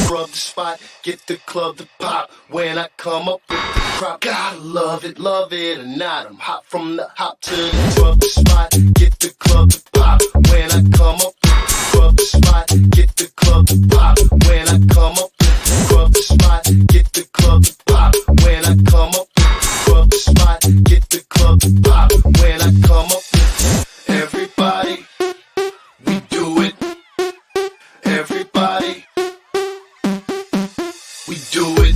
scrub the spot, get the club to pop. When I come up with the crop, gotta love it or not. I'm hot from the hop to the scrub the spot, get the club to pop. When I come up with the scrub the spot, get the club to pop. When I come up with the scrub the spot, get the club to pop. When I come up with the scrub the spot, get the club to pop. When I come up with everybody, we do it. Everybody, we do it.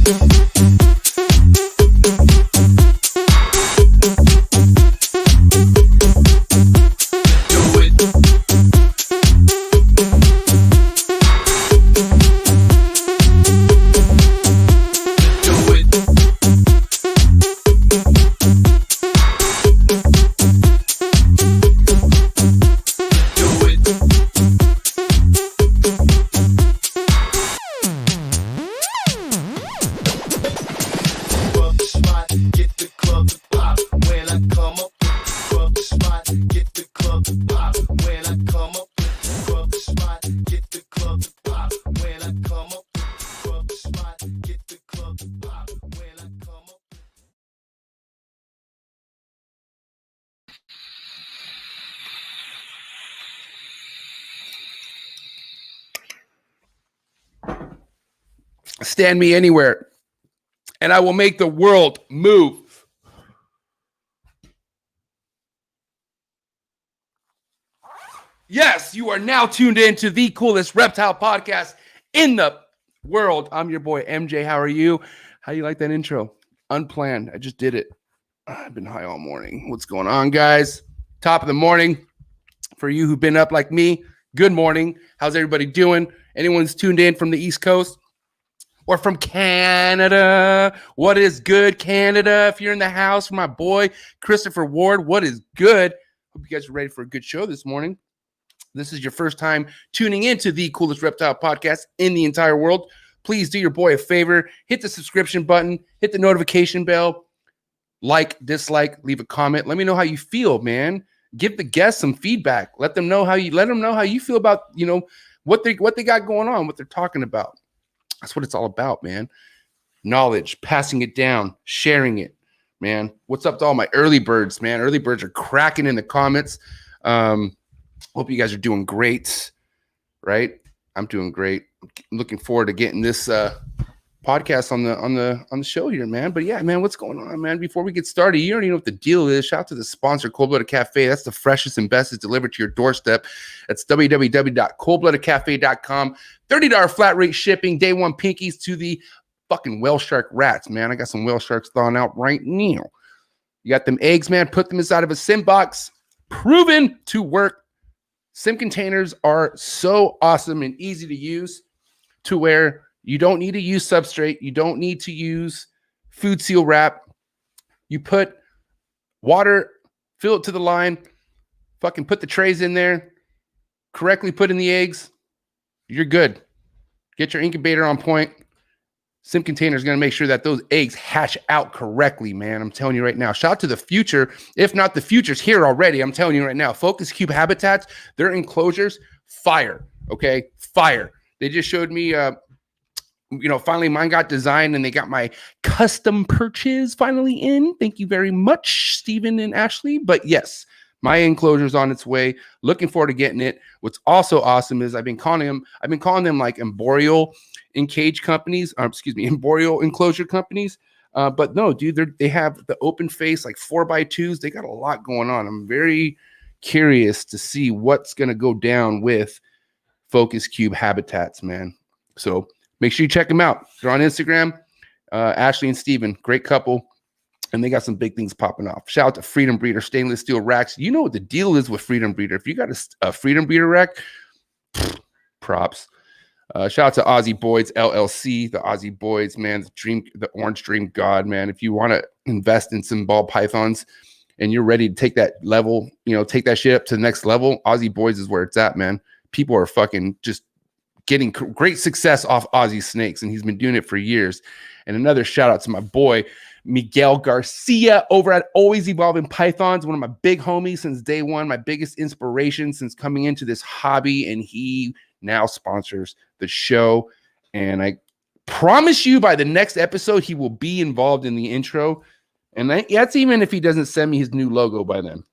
Stand me anywhere, and I will make the world move. Yes, you are now tuned in to the coolest reptile podcast in the world. I'm your boy, MJ. How are you? How you like that intro? Unplanned. I just did it. I've been high all morning. What's going on, guys? Top of the morning. For you who've been up like me, good morning. How's everybody doing? Anyone's tuned in from the East Coast? Or from Canada? What is good, Canada? If you're in the house, for my boy, Christopher Ward, what is good? Hope you guys are ready for a good show this morning. This is your first time tuning into the coolest reptile podcast in the entire world. Please do your boy a favor. Hit the subscription button. Hit the notification bell. Like, dislike, leave a comment. Let me know how you feel, man. Give the guests some feedback. Let them know how you feel about, what they got going on, what they're talking about. That's what it's all about, man. Knowledge, passing it down, sharing it, man. What's up to all my early birds, man? Early birds are cracking in the comments. Hope you guys are doing great, right? I'm doing great. I'm looking forward to getting this podcast on the show here, man. But yeah, man, what's going on, man? Before we get started, you already know what the deal is. Shout out to the sponsor, Cold Blooded Cafe. That's the freshest and best is delivered to your doorstep. That's www.coldbloodedcafe.com. $30 flat rate shipping, day one pinkies to the fucking whale shark rats, man. I got some whale sharks thawing out right now. You got them eggs, man. Put them inside of a sim box. Proven to work. Sim containers are so awesome and easy to use to where you don't need to use substrate. You don't need to use food seal wrap. You put water, fill it to the line, fucking put the trays in there, correctly put in the eggs. You're good. Get your incubator on point. Sim Container is going to make sure that those eggs hatch out correctly, man. I'm telling you right now. Shout out to the future. If not, the future's here already. I'm telling you right now. Focus Cube Habitats, their enclosures, fire. Okay? Fire. They just showed me, finally mine got designed and they got my custom perches finally in. Thank you very much, Stephen and Ashley. But yes, my enclosure's on its way. Looking forward to getting it. What's also awesome is I've been calling them like arboreal arboreal enclosure companies. But no, dude, they have the open face, like 4x2s. They got a lot going on. I'm very curious to see what's going to go down with Focus Cube Habitats, man. So make sure you check them out. They're on Instagram. Ashley and Steven, great couple. And they got some big things popping off. Shout out to Freedom Breeder stainless steel racks. You know what the deal is with Freedom Breeder. If you got a Freedom Breeder rack, props. Shout out to Aussie Boys LLC, the Aussie Boys, man, the Orange Dream God, man. If you want to invest in some ball pythons and you're ready to take that level, take that shit up to the next level, Aussie Boys is where it's at, man. People are fucking just getting great success off Aussie snakes, and he's been doing it for years. And another shout out to my boy, Miguel Garcia over at Always Evolving Pythons, one of my big homies since day one, my biggest inspiration since coming into this hobby, and he now sponsors the show And I promise you by the next episode, he will be involved in the intro. And that's even if he doesn't send me his new logo by then.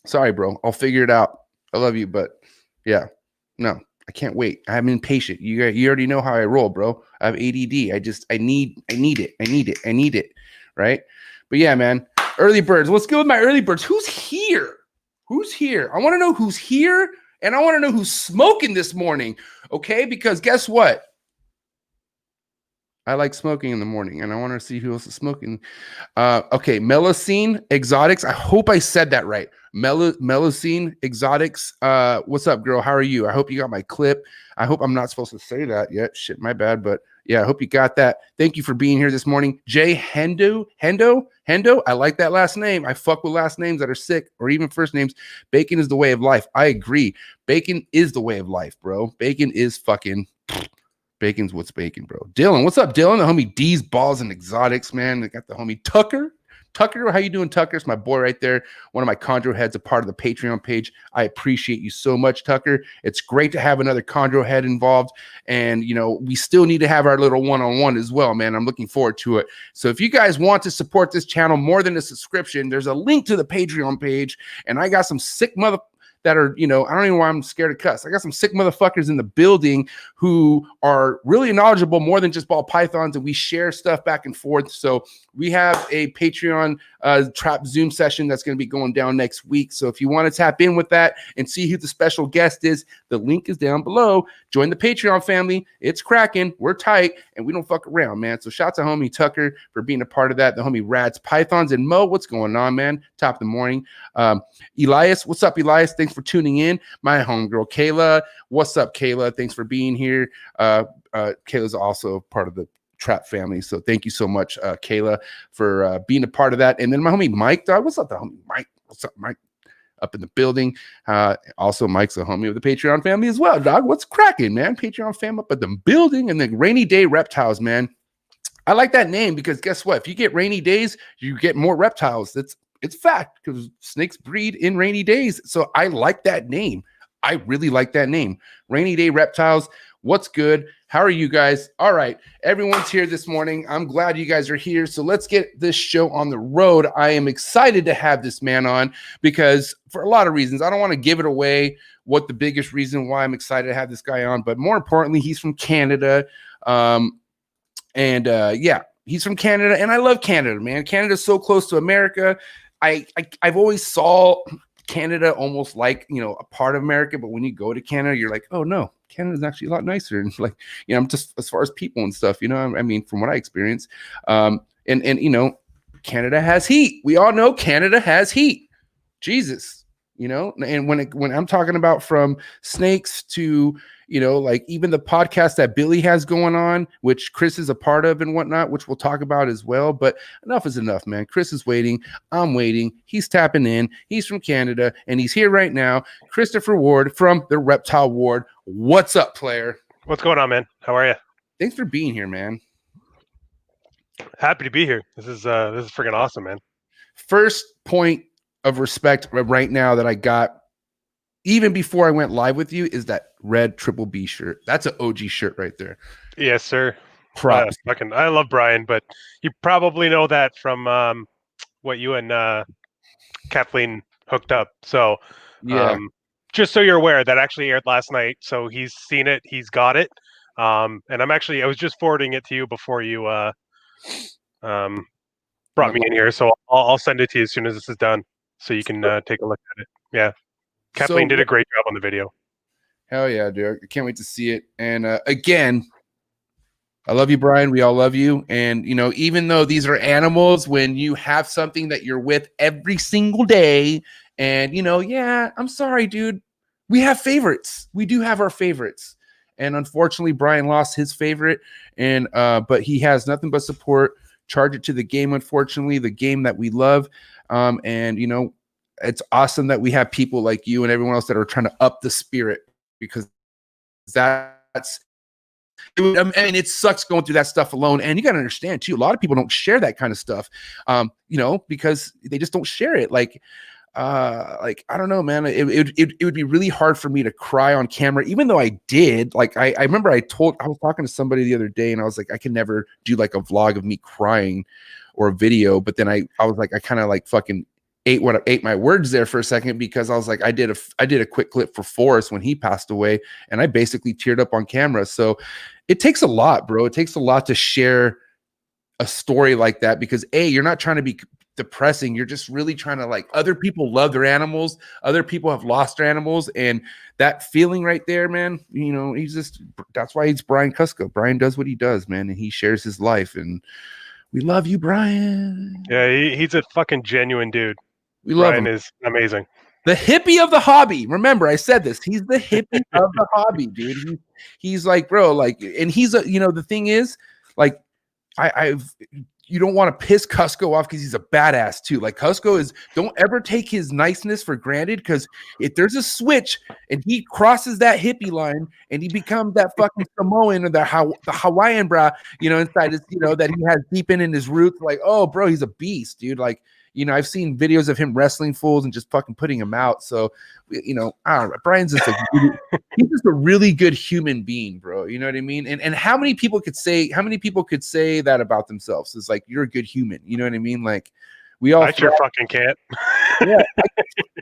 Sorry, bro. I'll figure it out. I love you, but yeah, no, I can't wait. I'm impatient. You already know how I roll, bro. I have ADD. I need it. Right? But yeah, man. Early birds. Let's go with my early birds. Who's here? I want to know who's here, and I want to know who's smoking this morning. Okay, because guess what? I like smoking in the morning, and I want to see who else is smoking. Okay, Melocene Exotics. I hope I said that right. Melocene Exotics. What's up, girl? How are you? I hope you got my clip. I hope I'm not supposed to say that yet. Shit, my bad. But yeah, I hope you got that. Thank you for being here this morning. Jay Hendo. I like that last name. I fuck with last names that are sick or even first names. Bacon is the way of life. I agree. Bacon is the way of life, bro. Bacon is fucking... Bacon's what's bacon, bro. Dylan, what's up, Dylan? The homie D's Balls and Exotics, man. They got the homie Tucker. Tucker, how you doing, Tucker? It's my boy right there. One of my chondro heads, a part of the Patreon page. I appreciate you so much, Tucker. It's great to have another chondro head involved. And, you know, we still need to have our little one-on-one as well, man. I'm looking forward to it. So if you guys want to support this channel more than a subscription, there's a link to the Patreon page. And I got some sick that are, you know, I don't even know why I'm scared to cuss. I got some sick motherfuckers in the building who are really knowledgeable more than just ball pythons, and we share stuff back and forth. So we have a Patreon trap Zoom session that's going to be going down next week. So if you want to tap in with that and see who the special guest is, the link is down below. Join the Patreon family. It's cracking. We're tight, and we don't fuck around, man. So shout out to homie Tucker for being a part of that. The homie Rads Pythons and Mo, what's going on, man? Top of the morning. Elias, what's up, Elias? Thanks for tuning in. My homegirl Kayla, what's up, Kayla? Thanks for being here. Kayla's also part of the Trap family, so thank you so much, Kayla, for being a part of that. And then my homie Mike, dog, what's up, the homie Mike? What's up, Mike? Up in the building. Also, Mike's a homie of the Patreon family as well, dog. What's cracking, man? Patreon fam up at the building. And then Rainy Day Reptiles, man. I like that name because guess what? If you get rainy days, you get more reptiles. It's fact because snakes breed in rainy days. So I like that name. I really like that name. Rainy Day Reptiles. What's good? How are you guys? All right. Everyone's here this morning. I'm glad you guys are here. So let's get this show on the road. I am excited to have this man on because for a lot of reasons, I don't want to give it away what the biggest reason why I'm excited to have this guy on, but more importantly, he's from Canada. Yeah, he's from Canada and I love Canada, man. Canada's so close to America. I've always saw Canada almost like, you know, a part of America, but when you go to Canada, you're like, oh no, Canada's actually a lot nicer. And like, you know, I'm just as far as people and stuff, you know, I mean, from what I experienced, and you know, Canada has heat. We all know Canada has heat. Jesus, you know, and when I'm talking about from snakes to, you know, like even the podcast that Billy has going on, which Chris is a part of and whatnot, which we'll talk about as well. But enough is enough, man. Chris is waiting. I'm waiting. He's tapping in. He's from Canada and he's here right now. Christopher Ward from the Reptile Ward. What's up, player? What's going on, man? How are you? Thanks for being here, man. Happy to be here. This is freaking awesome, man. First point of respect right now that I got even before I went live with you is that red Triple B shirt. That's an OG shirt right there. Yes, sir. Props. I love Brian, but you probably know that from what you and Kathleen hooked up. So yeah, just so you're aware, that actually aired last night. So he's seen it, he's got it. And I was just forwarding it to you before you brought me in here. So I'll send it to you as soon as this is done, so you can take a look at it. Yeah. Kathleen did a great job on the video. Hell yeah, dude. I can't wait to see it. And again, I love you, Brian. We all love you. And, you know, even though these are animals, when you have something that you're with every single day and, you know, yeah, I'm sorry, dude. We have favorites. We do have our favorites. And unfortunately, Brian lost his favorite. And but he has nothing but support. Charge it to the game, unfortunately, the game that we love. And, you know, it's awesome that we have people like you and everyone else that are trying to up the spirit because that's, I mean, it sucks going through that stuff alone. And you got to understand too, a lot of people don't share that kind of stuff, you know, because they just don't share it. Like, like I don't know, man. It would be really hard for me to cry on camera, even though I did. Like I remember I was talking to somebody the other day, and I was like, I can never do like a vlog of me crying or a video. But then I was like, I kind of like fucking ate my words there for a second, because I was like, I did a quick clip for Forrest when he passed away, and I basically teared up on camera. So it takes a lot, bro. It takes a lot to share a story like that, because you're not trying to be depressing. You're just really trying to, like, other people love their animals. Other people have lost their animals, and that feeling right there, man, you know, that's why he's Brian Cusco. Brian does what he does, man, and he shares his life, and we love you, Brian. Yeah, he's a fucking genuine dude. We love Brian him. is amazing. The hippie of the hobby. Remember, I said this. He's the hippie of the hobby, dude. He's like, bro, like, and he's a, you know, the thing is, like, you don't want to piss Cusco off, because he's a badass too. Like, Cusco don't ever take his niceness for granted, because if there's a switch and he crosses that hippie line and he becomes that fucking Samoan or the Hawaiian bra, you know, inside his, you know, that he has deep in his roots, like, oh, bro, he's a beast, dude. Like, you know, I've seen videos of him wrestling fools and just fucking putting him out. So, you know, I don't know. Brian's just he's just a really good human being, bro. You know what I mean? And how many people could say that about themselves? It's like, you're a good human. You know what I mean? Like, we all. I sure fucking can't. Yeah,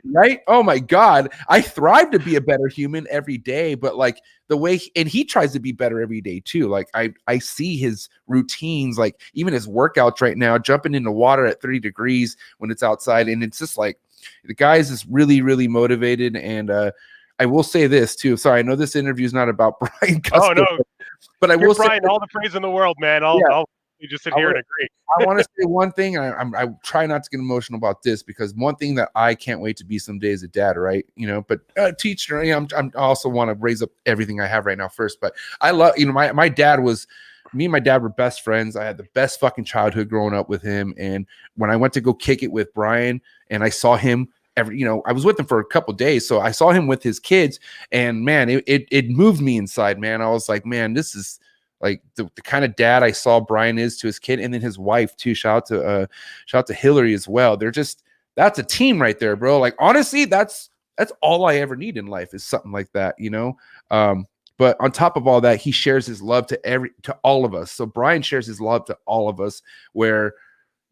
right? Oh my God. I thrive to be a better human every day, but like the way, and he tries to be better every day too. Like I see his routines, like even his workouts right now, jumping into water at 30 degrees when it's outside. And it's just like, the guy is just really, really motivated. And I will say this too. Sorry, I know this interview is not about Brian Cusco, no. but I will say Brian, all the praise in the world, man. I'll just sit here and agree. I want to say one thing. I try not to get emotional about this, because one thing that I can't wait to be someday is a dad, right? You know, but teacher, you know, I also want to raise up everything I have right now first. But I love, you know, my dad was, me and my dad were best friends. I had the best fucking childhood growing up with him. And when I went to go kick it with Brian, and I saw him you know, I was with him for a couple of days, so I saw him with his kids, and man, it moved me inside, man. I was like, man, this is like the kind of dad I saw Brian is to his kid, and then his wife too. Shout out to Hillary as well. That's a team right there, bro. Like, honestly, that's all I ever need in life, is something like that, you know. But on top of all that, he shares his love to all of us. So Brian shares his love to all of us, where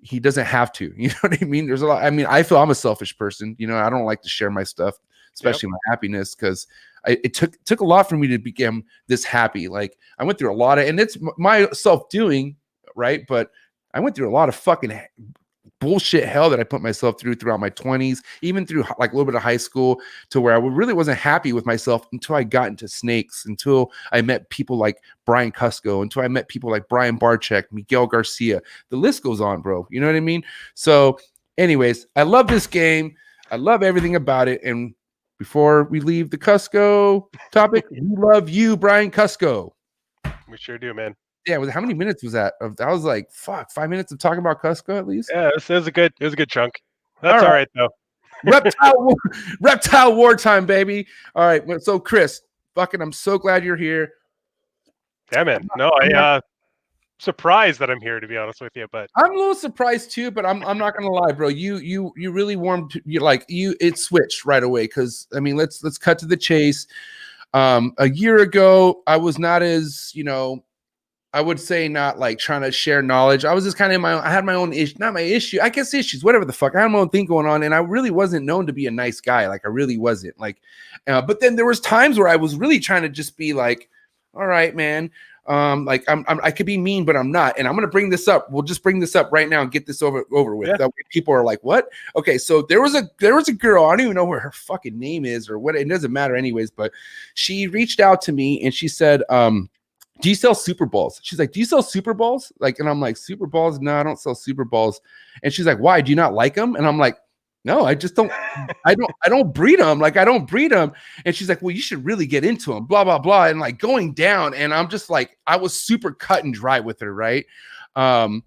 he doesn't have to, you know what I mean? There's a lot. I mean, I feel I'm a selfish person, you know. I don't like to share my stuff, especially my happiness, because it took a lot for me to become this happy. Like, I went through a lot of, and it's my self-doing, right? But I went through a lot of fucking bullshit hell that I put myself through throughout my 20s, even through like a little bit of high school, to where I really wasn't happy with myself until I got into snakes, until I met people like Brian Cusco, until I met people like Brian Barczyk, Miguel Garcia. The list goes on, bro. You know what I mean? So anyways, I love this game. I love everything about it. And before we leave the Cusco topic, we love you, Brian Cusco. We sure do, man. Yeah, how many minutes was that? I was like, fuck, 5 minutes of talking about Cusco at least. Yeah, it was a good chunk. That's all right though. Reptile wartime, baby. All right, so Chris, fucking, I'm so glad you're here. Yeah, man. No, I surprised that I'm here, to be honest with you, but I'm a little surprised too. But I'm not gonna lie, bro. You really warmed. It switched right away, because I mean, let's cut to the chase. A year ago, I was not as, you know, I would say not like trying to share knowledge. I was just kind of I had my own issue, not my issue, I guess issues, whatever the fuck. I had my own thing going on, and I really wasn't known to be a nice guy. Like, I really wasn't. Like, but then there was times where I was really trying to just be like, all right, man. Like I could be mean, but I'm not. And I'm gonna bring this up. We'll just bring this up right now and get this over with. Yeah. That way people are like, what? Okay, so there was a girl. I don't even know where her fucking name is or what. It doesn't matter anyways. But she reached out to me and she said, do you sell Super Balls? She's like, do you sell Super Balls? Like, and I'm like, Super Balls? No, I don't sell Super Balls. And she's like, why? Do you not like them? And I'm like, no, I just don't. I don't breed them. Like, I don't breed them. And she's like, well, you should really get into them. Blah blah blah. And like going down. And I'm just like, I was super cut and dry with her, right? And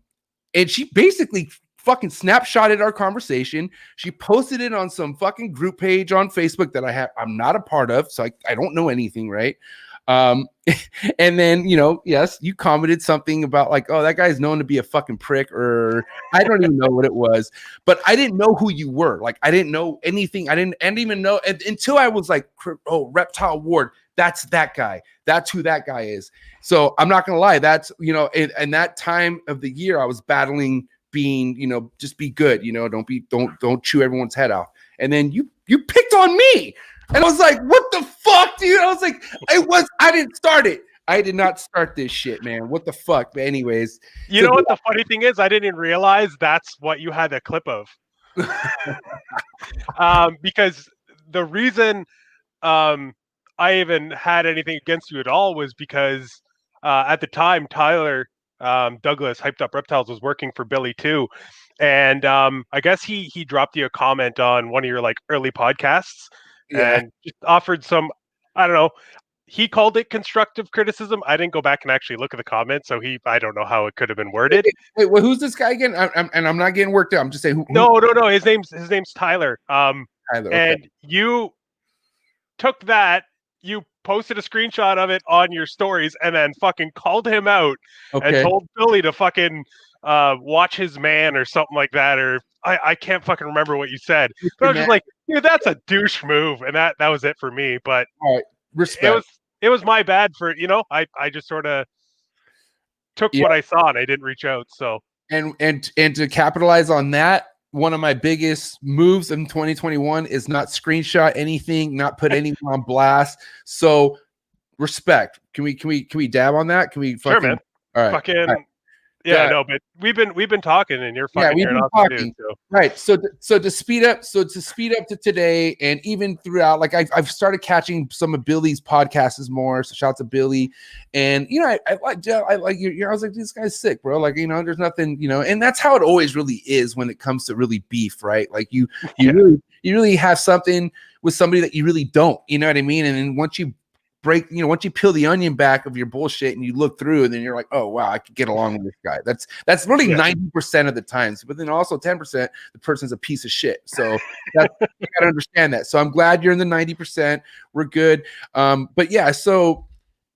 she basically fucking snapshotted our conversation. She posted it on some fucking group page on Facebook that I'm not a part of, so I don't know anything, right? And then, yes, you commented something about like, oh, that guy's known to be a fucking prick, or I don't even know what it was, but I didn't know who you were. Like, I didn't know anything. I didn't even know until I was like, oh, Reptile Ward. That's that guy. That's who that guy is. So I'm not going to lie. That's, in that time of the year, I was battling being, just be good, don't chew everyone's head off. And then you picked on me. And I was like, what the fuck, dude? I was like, I didn't start it. I did not start this shit, man. What the fuck? But anyways. You know what the funny thing is? I didn't even realize that's what you had a clip of. Because the reason I even had anything against you at all was because at the time, Tyler Douglas, Hyped Up Reptiles, was working for Billy too. And I guess he dropped you a comment on one of your like early podcasts. Yeah. And just offered some, I don't know, he called it constructive criticism. I didn't go back and actually look at the comments, so I don't know how it could have been worded. Wait, who's this guy again? I'm not getting worked up. I'm just saying who. No. His name's Tyler. Tyler, okay. And you took that, you posted a screenshot of it on your stories, and then fucking called him out and told Billy to fucking watch his man or something like that, or I can't fucking remember what you said. But I was just like, dude, that's a douche move, and that was it for me. But all right, respect. It was my bad for I just sort of took what I saw and I didn't reach out. So and to capitalize on that, one of my biggest moves in 2021 is not screenshot anything, not put anyone on blast. So respect. Can we dab on that? Can we fucking? Sure, man. All right. Fucking. All right. Yeah, no, but we've been talking, and you're fucking we've been talking. Too, so. Right. So to speed up to today, and even throughout, like I've started catching some of Billy's podcasts more. So shout out to Billy, and I like you. I was like, this guy's sick, bro. Like there's nothing, and that's how it always really is when it comes to really beef, right? Like you really have something with somebody that you really don't. You know what I mean? And then once you once you peel the onion back of your bullshit and you look through, and then you're like, oh wow, I could get along with this guy. That's really 90% of the times, but then also 10% the person's a piece of shit. So you gotta understand that. So I'm glad you're in the 90%. We're good. But yeah, so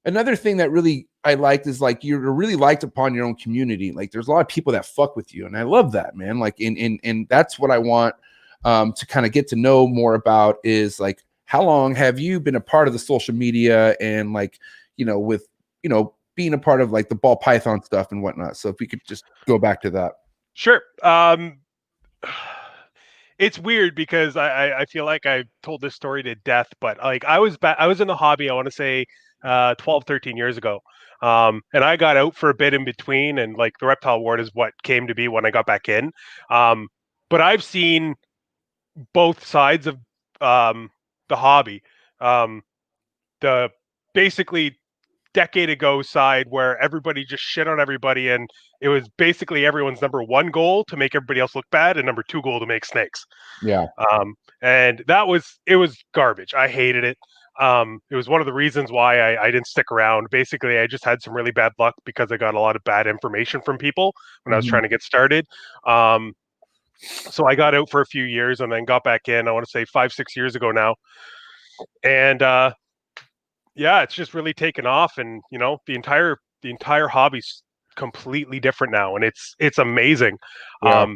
another thing that really I liked is like you're really liked upon your own community. Like there's a lot of people that fuck with you, and I love that, man. Like and that's what I want to kind of get to know more about is like, how long have you been a part of the social media and like, with, being a part of like the ball python stuff and whatnot? So if we could just go back to that. Sure. It's weird because I feel like I told this story to death, but like I was in the hobby, I want to say 12, 13 years ago. And I got out for a bit in between, and like the Reptile Ward is what came to be when I got back in. But I've seen both sides of the hobby. The basically decade ago side where everybody just shit on everybody, and it was basically everyone's number one goal to make everybody else look bad, and number two goal to make snakes. Yeah. And it was garbage. I hated it. It was one of the reasons why I didn't stick around. Basically, I just had some really bad luck because I got a lot of bad information from people when I was trying to get started. So I got out for a few years and then got back in, I want to say 5-6 years ago now. And it's just really taken off, and the entire hobby's completely different now, and it's amazing. Yeah.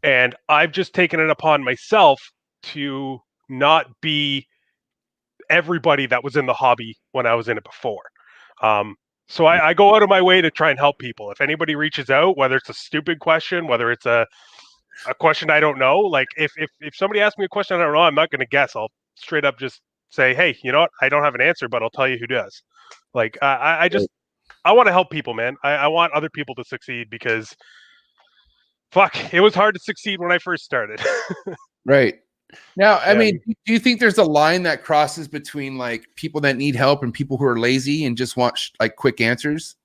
And I've just taken it upon myself to not be everybody that was in the hobby when I was in it before. So I go out of my way to try and help people. If anybody reaches out, whether it's a stupid question, whether it's a question I don't know, like if somebody asks me a question I don't know, I'm not going to guess. I'll straight up just say, hey, you know what? I don't have an answer, but I'll tell you who does. Like I want to help people, man. I want other people to succeed because fuck, it was hard to succeed when I first started. Right. Now, I mean, do you think there's a line that crosses between like people that need help and people who are lazy and just want like quick answers?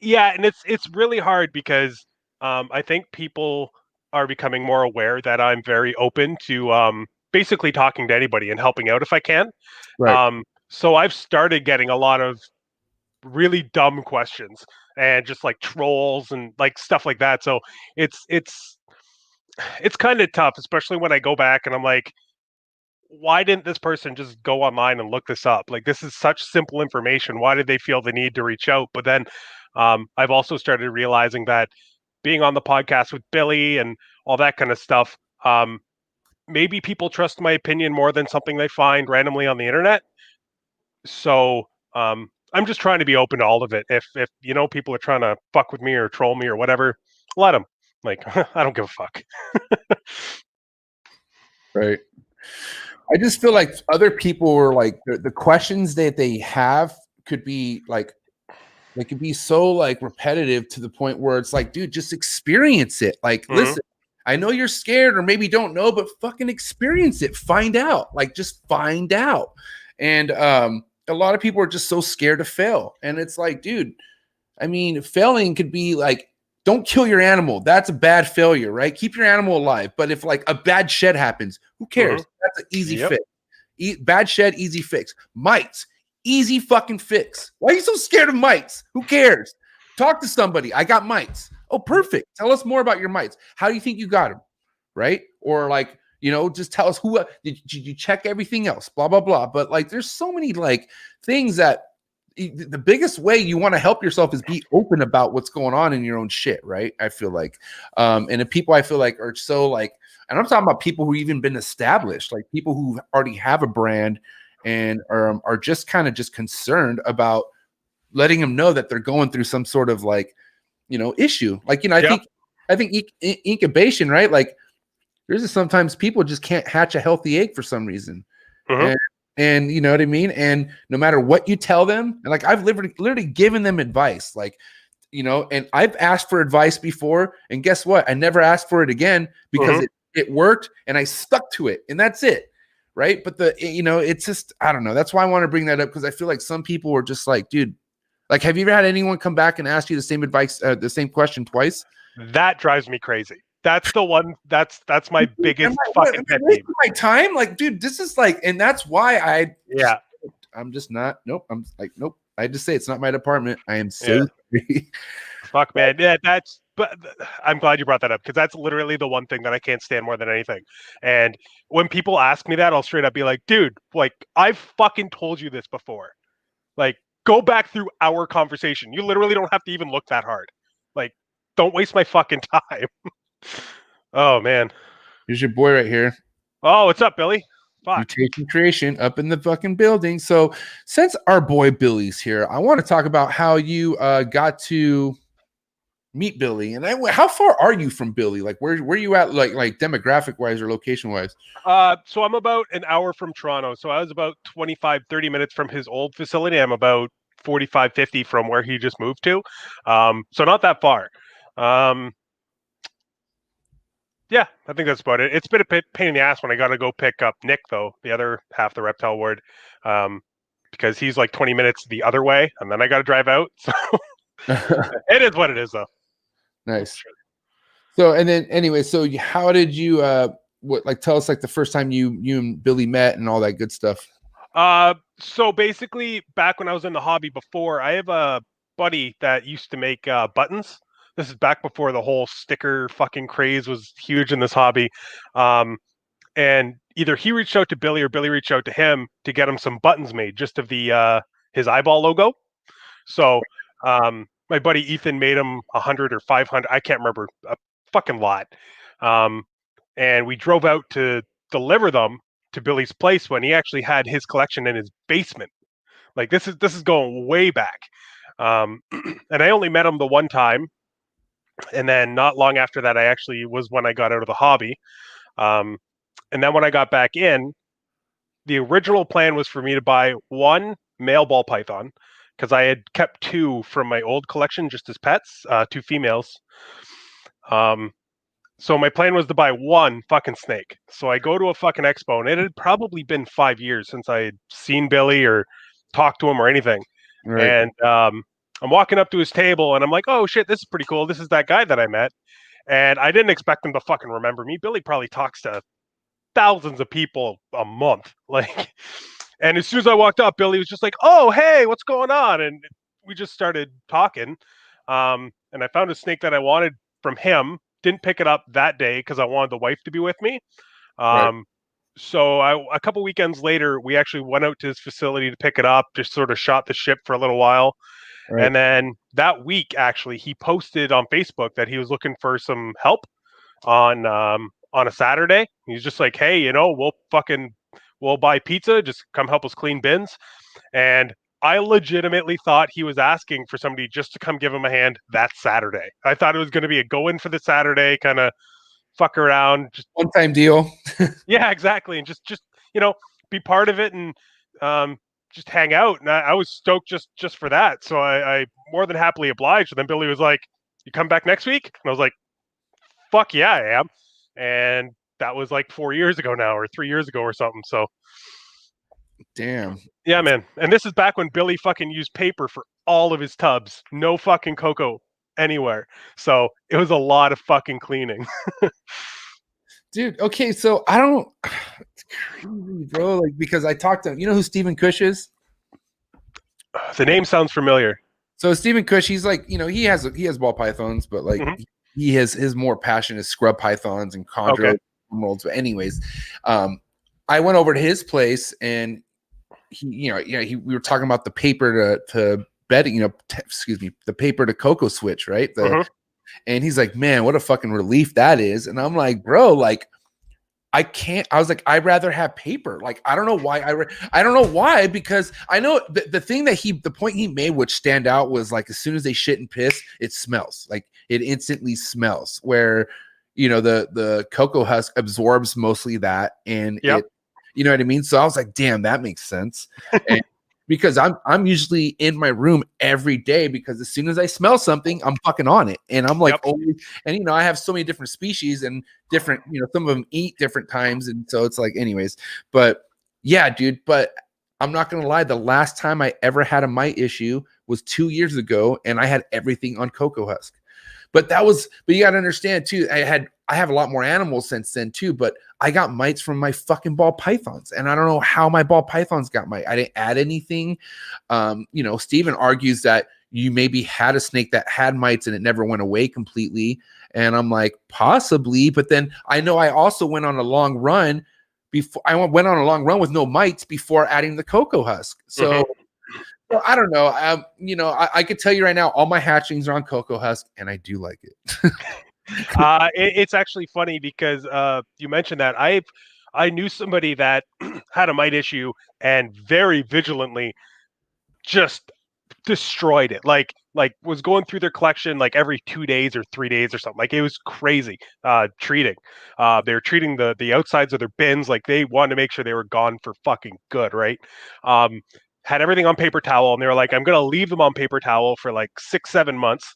Yeah, and it's really hard because I think people are becoming more aware that I'm very open to basically talking to anybody and helping out if I can. Right. So I've started getting a lot of really dumb questions and just like trolls and like stuff like that. So it's kind of tough, especially when I go back and I'm like, why didn't this person just go online and look this up? Like, this is such simple information. Why did they feel the need to reach out? But then I've also started realizing that being on the podcast with Billy and all that kind of stuff, maybe people trust my opinion more than something they find randomly on the internet. So I'm just trying to be open to all of it. If people are trying to fuck with me or troll me or whatever, let them. Like, I don't give a fuck. Right. I just feel like other people were like the questions that they have could be like they could be so like repetitive to the point where it's like, dude, just experience it. Like, listen, I know you're scared or maybe don't know, but fucking experience it. Find out. Like, just find out. And a lot of people are just so scared to fail. And it's like, dude, I mean, failing could be like, don't kill your animal. That's a bad failure, right? Keep your animal alive. But if like a bad shed happens, who cares? That's an easy fix. Bad shed, easy fix. Mites, easy fucking fix. Why are you so scared of mites? Who cares? Talk to somebody. I got mites. Oh, perfect. Tell us more about your mites. How do you think you got them? Right? Or like, just tell us who did you check everything else? Blah, blah, blah. But like, there's so many like things that the biggest way you want to help yourself is be open about what's going on in your own shit, right? I feel like, and the people I feel like are so like, and I'm talking about people who even been established, like people who already have a brand and are just kind of just concerned about letting them know that they're going through some sort of like, issue. Like, I think incubation, right? Like, there's sometimes people just can't hatch a healthy egg for some reason. And you know what I mean? And no matter what you tell them, and like I've literally given them advice, like, and I've asked for advice before, and guess what? I never asked for it again because it worked and I stuck to it, and that's it. Right. But it's just, I don't know. That's why I want to bring that up, because I feel like some people were just like, dude, like, have you ever had anyone come back and ask you the same advice, the same question twice? That drives me crazy. That's the one. That's my biggest fucking pet peeve. My time, like, dude, this is like, and that's why I'm just not. Nope. I'm like, nope. I just say it's not my department. I am so sorry. Fuck, man. Yeah, but I'm glad you brought that up, because that's literally the one thing that I can't stand more than anything. And when people ask me that, I'll straight up be like, dude, like, I've fucking told you this before. Like, go back through our conversation. You literally don't have to even look that hard. Like, don't waste my fucking time. Oh, man. Here's your boy right here. Oh, what's up, Billy? Fuck. Mutation Creation up in the fucking building. So since our boy Billy's here, I want to talk about how you got to meet Billy. And how far are you from Billy? Like, where you at, like demographic wise or location wise? So I'm about an hour from Toronto. So I was about 25-30 minutes from his old facility. I'm about 45-50 from where he just moved to. So not that far. Yeah, I think that's about it. It's been a pain in the ass when I got to go pick up Nick, though, the other half the reptile ward, because he's like 20 minutes the other way, and then I got to drive out. So it is what it is, though. Nice. So, and then anyway, so how did you tell us like the first time you and Billy met and all that good stuff? So basically, back when I was in the hobby before, I have a buddy that used to make buttons. This is back before the whole sticker fucking craze was huge in this hobby. And either he reached out to Billy or Billy reached out to him to get him some buttons made just of the his eyeball logo. So my buddy Ethan made him 100 or 500. I can't remember, a fucking lot. And we drove out to deliver them to Billy's place when he actually had his collection in his basement. Like, this is going way back. And I only met him the one time. And then not long after that, I actually was when I got out of the hobby. And then when I got back in, the original plan was for me to buy one male ball python, because I had kept two from my old collection just as pets, two females. So my plan was to buy one fucking snake. So I go to a fucking expo, and it had probably been 5 years since I had seen Billy or talked to him or anything. Right. And I'm walking up to his table, and I'm like, oh, shit, this is pretty cool. This is that guy that I met. And I didn't expect him to fucking remember me. Billy probably talks to thousands of people a month. Like, and as soon as I walked up, Billy was just like, oh, hey, what's going on? And we just started talking. And I found a snake that I wanted from him. Didn't pick it up that day because I wanted the wife to be with me. Right. So a couple weekends later, we actually went out to his facility to pick it up, just sort of shot the ship for a little while. Right. And then that week, actually, he posted on Facebook that he was looking for some help on a Saturday. He's just like, hey, we'll buy pizza, just come help us clean bins. And I legitimately thought he was asking for somebody just to come give him a hand that Saturday. I thought it was going to be a go in for the Saturday, kind of fuck around, just One-time deal. yeah, exactly, and just be part of it and just hang out. And I was stoked just for that. So I more than happily obliged. And then Billy was like, "You come back next week?" And I was like, "Fuck yeah, I am." And that was like 4 years ago now, or 3 years ago, or something. So Damn. yeah, man. And this is back when Billy fucking used paper for all of his tubs. No fucking cocoa anywhere. So it was a lot of fucking cleaning. Dude, okay, so I don't it's crazy, bro. Like, because I talked to who Stephen Cush is? The name sounds familiar. So Stephen Cush, he's like, he has ball pythons, but like he has his more passion is scrub pythons and chondro emeralds. But anyways, I went over to his place and we were talking about the paper to bedding, the paper to cocoa switch, right? And he's like, man, what a fucking relief that is. And I'm like, bro, like, I was like, I'd rather have paper. Like, I don't know why. I don't know why, because I know the point he made, which stand out, was like, as soon as they shit and piss, it smells. Like, it instantly smells, where, the cocoa husk absorbs mostly that. And it, you know what I mean? So I was like, damn, that makes sense. And because I'm usually in my room every day, because as soon as I smell something, I'm fucking on it. And I'm like, and I have so many different species and different, some of them eat different times. And so it's like, anyways, but yeah, dude, but I'm not going to lie. The last time I ever had a mite issue was 2 years ago, and I had everything on cocoa husk. But you got to understand too, I have a lot more animals since then too, but I got mites from my fucking ball pythons, and I don't know how my ball pythons got mite. I didn't add anything. Steven argues that you maybe had a snake that had mites and it never went away completely. And I'm like, possibly, but then I know I also went on a long run with no mites before adding the cocoa husk. So well, I don't know. I could tell you right now, all my hatchlings are on cocoa husk, and I do like it. It's actually funny because you mentioned that I knew somebody that had a mite issue and very vigilantly just destroyed it. Like was going through their collection like every 2 days or 3 days or something. Like, it was crazy treating. They were treating the outsides of their bins. Like, they wanted to make sure they were gone for fucking good, right? Had everything on paper towel, and they were like, I'm gonna leave them on paper towel for like 6-7 months,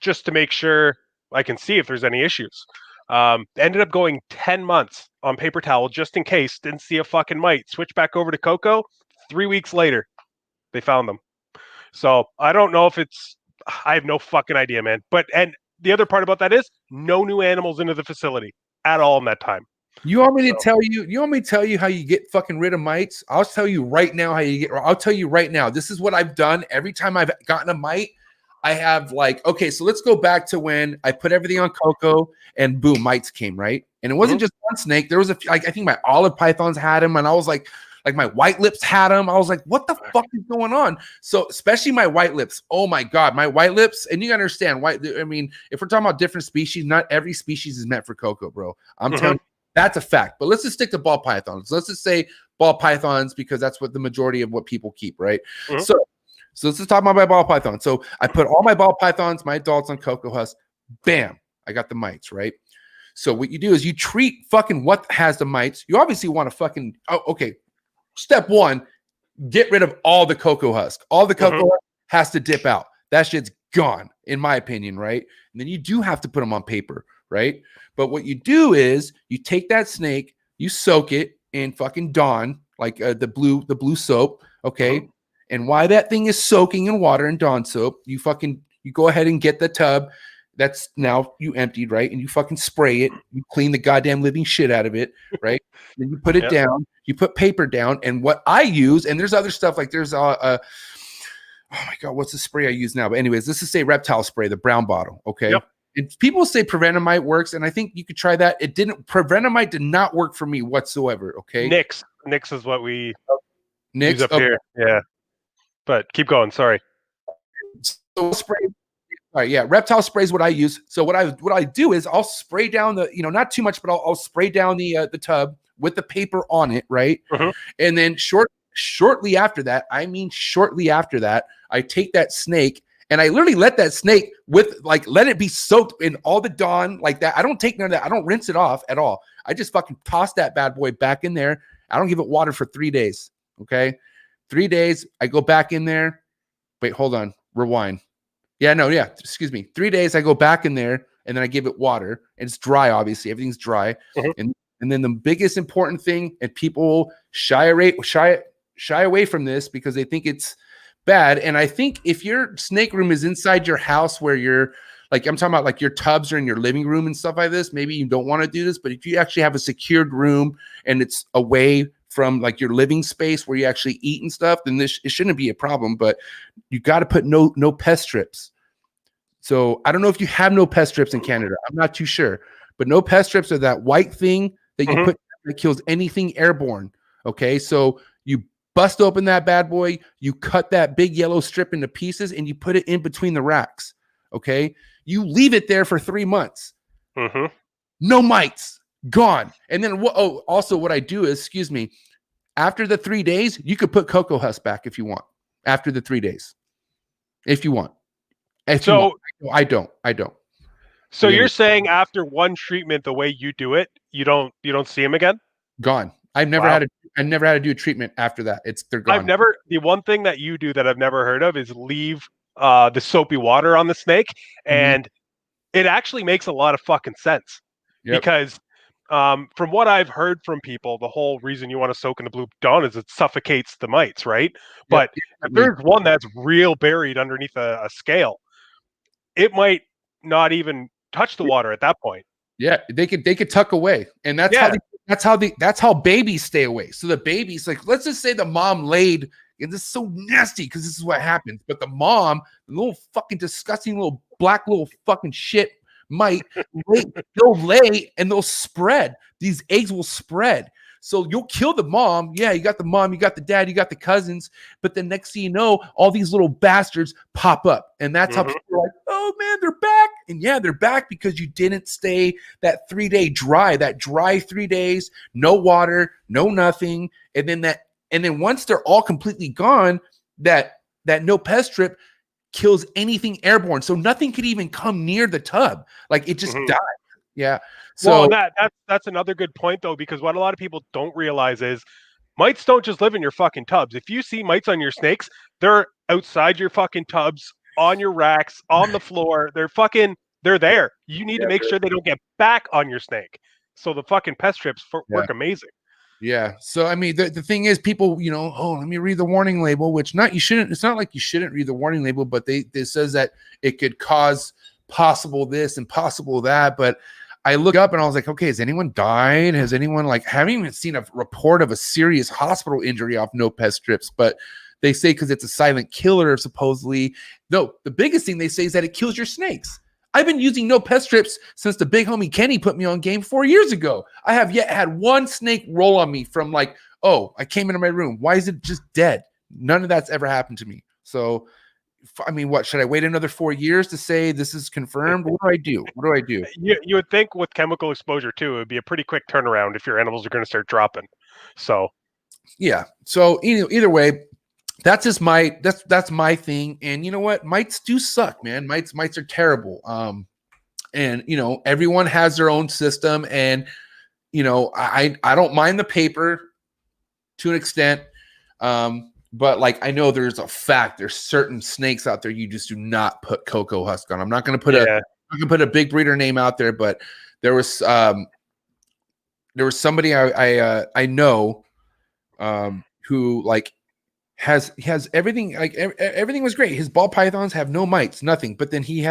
just to make sure I can see if there's any issues. Ended up going 10 months on paper towel just in case. Didn't see a fucking mite. Switched back over to cocoa. 3 weeks later, they found them. So I don't know if I have no fucking idea, man. And the other part about that is no new animals into the facility at all in that time. You want me to tell you? You want me to tell you how you get fucking rid of mites? I'll tell you right now how you get. I'll tell you right now. This is what I've done every time I've gotten a mite. I have okay, so let's go back to when I put everything on cocoa and boom, mites came, right? And it wasn't just one snake. There was I think my olive pythons had them, and I was like my white lips had them. I was like, what the fuck is going on? So especially my white lips. Oh my God, my white lips. And you understand if we're talking about different species, not every species is meant for cocoa, bro. I'm telling you. That's a fact. But let's just stick to ball pythons. Let's just say ball pythons, because that's what the majority of what people keep, right? So let's just talk about my ball python. So I put all my ball pythons, my adults, on cocoa husk. Bam, I got the mites, right? So what you do is you treat fucking what has the mites. You obviously want to fucking Step one, get rid of all the cocoa husk. All the cocoa husk has to dip out. That shit's gone, in my opinion, right? And then you do have to put them on paper, right? But what you do is you take that snake, you soak it in fucking Dawn, like the blue soap, okay? And while that thing is soaking in water and Dawn soap, you go ahead and get the tub that's now you emptied, right? And you fucking spray it. You clean the goddamn living shit out of it, right? Then you put it down. You put paper down. And what I use, and there's other stuff, like there's oh my God, what's the spray I use now? But anyways, let's just say Reptile Spray, the brown bottle, okay? Yep. And people say prevenamite works, and I think you could try that. It didn't. Prevenamite did not work for me whatsoever. Okay. Nix is what we Nix use up here. Yeah. But keep going. Sorry. So spray. All right, yeah, reptile spray is what I use. So what I do is I'll spray down the, not too much, but I'll spray down the tub with the paper on it, right? And then shortly after that, I take that snake and I literally let that snake let it be soaked in all the Dawn like that. I don't take none of that. I don't rinse it off at all. I just fucking toss that bad boy back in there. I don't give it water for 3 days. Okay, 3 days. I go back in there. Wait, hold on. Rewind. Excuse me. 3 days, I go back in there and then I give it water. And it's dry, obviously. Everything's dry. And then the biggest important thing, and people shy away from this because they think it's bad. And I think if your snake room is inside your house where you're like, I'm talking about like your tubs are in your living room and stuff like this, maybe you don't want to do this. But if you actually have a secured room and it's away from like your living space where you actually eat and stuff, then it shouldn't be a problem. But you got to put no pest strips. So I don't know if you have no pest strips in Canada. I'm not too sure. But no pest strips are that white thing that you put that kills anything airborne. Okay, so you bust open that bad boy, you cut that big yellow strip into pieces, and you put it in between the racks. Okay, you leave it there for 3 months. No mites, gone. And then also what I do is, excuse me, after the 3 days, you could put cocoa husk back if you want. After the 3 days, if you want. I don't. So you're saying after one treatment, the way you do it, you don't see them again? Gone. I've never had to do a treatment after that. They're gone. The one thing that you do that I've never heard of is leave the soapy water on the snake, and it actually makes a lot of fucking sense. Because from what I've heard from people, the whole reason you want to soak in the blue Dawn is it suffocates the mites, right? But if there's one that's real buried underneath a scale, it might not even touch the water at that point. Yeah, they could tuck away, and that's how babies stay away. So the babies, like, let's just say the mom laid, and this is so nasty because this is what happens. But the mom, the little fucking disgusting little black little fucking shit they'll lay and they'll spread. These eggs will spread. So you'll kill the mom. Yeah, you got the mom, you got the dad, you got the cousins. But the next thing you know, all these little bastards pop up. And that's how people are like, oh man, they're back. And yeah, they're back because you didn't stay that 3 day dry, that dry 3 days, no water, no nothing. And then once they're all completely gone, that no pest strip kills anything airborne. So nothing could even come near the tub. Like it just died. Yeah. So that's another good point though, because what a lot of people don't realize is mites don't just live in your fucking tubs. If you see mites on your snakes, they're outside your fucking tubs, on your racks, on the floor. They're there. You need to make sure they don't get back on your snake. So the fucking pest strips work amazing. Yeah. So I mean, the thing is, people, let me read the warning label, which you shouldn't. It's not like you shouldn't read the warning label, but it says that it could cause possible this and possible that. But I look up and I was like, okay, has anyone died? Has anyone haven't even seen a report of a serious hospital injury off no pest strips? But they say because it's a silent killer, supposedly. No, the biggest thing they say is that it kills your snakes. I've been using no pest strips since the big homie Kenny put me on game 4 years ago. I have yet had one snake roll on me from I came into my room. Why is it just dead? None of that's ever happened to me. So, I mean, what should I wait another 4 years to say this is confirmed? What do I do? You would think with chemical exposure too, it would be a pretty quick turnaround if your animals are going to start dropping. So, yeah. So either way, that's just that's my thing. And you know what? Mites do suck, man. Mites are terrible. And everyone has their own system. And I don't mind the paper to an extent. But I know there's certain snakes out there you just do not put cocoa husk on. I'm not going to put a big breeder name out there, but there was somebody I know who has everything. Everything was great. His ball pythons have no mites, nothing. But then he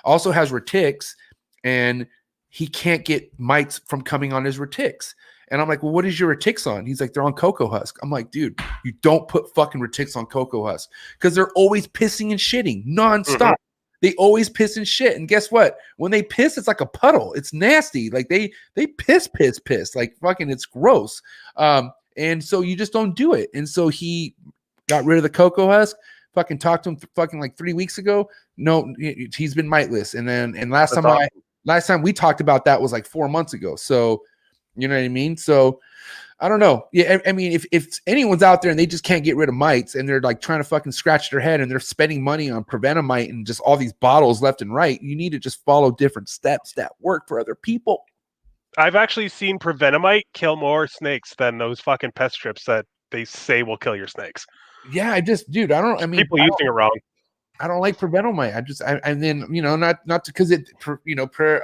also has retics, and he can't get mites from coming on his retics. And I'm like, well, what is your retics on? He's like, they're on cocoa husk. I'm like, dude, you don't put fucking retics on cocoa husk because they're always pissing and shitting nonstop. They always piss and shit. And guess what? When they piss, it's like a puddle. It's nasty. Like they piss. Like fucking, it's gross. And so you just don't do it. And so he got rid of the cocoa husk. Fucking talked to him fucking like 3 weeks ago. No, he's been miteless. And last time we talked about that was like 4 months ago. So you know what I mean? So I don't know. Yeah, I mean, if anyone's out there and they just can't get rid of mites and they're like trying to fucking scratch their head and they're spending money on Prevenamite and just all these bottles left and right, you need to just follow different steps that work for other people. I've actually seen Prevenamite kill more snakes than those fucking pest strips that they say will kill your snakes. Yeah, people using it wrong. I don't like Prevenamite. And then, not because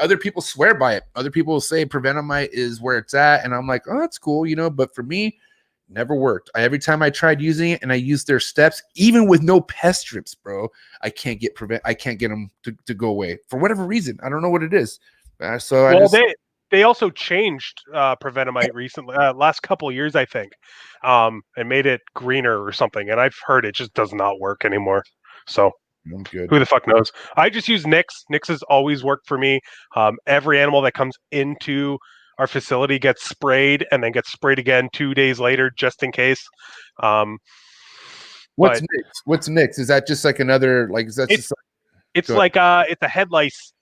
other people swear by it. Other people will say Prevenamite is where it's at. And I'm like, oh, that's cool, but for me, never worked. Every time I tried using it and I used their steps, even with no pest strips, bro, I can't get them to go away for whatever reason. I don't know what it is. They also changed Prevenamite recently, last couple of years, I think, and made it greener or something. And I've heard it just does not work anymore. So good. Who the fuck knows? I just use Nix. Nix has always worked for me. Every animal that comes into our facility gets sprayed and then gets sprayed again 2 days later, just in case. What's Nix? What's Nix? Is that just like another like? Is that it's a head lice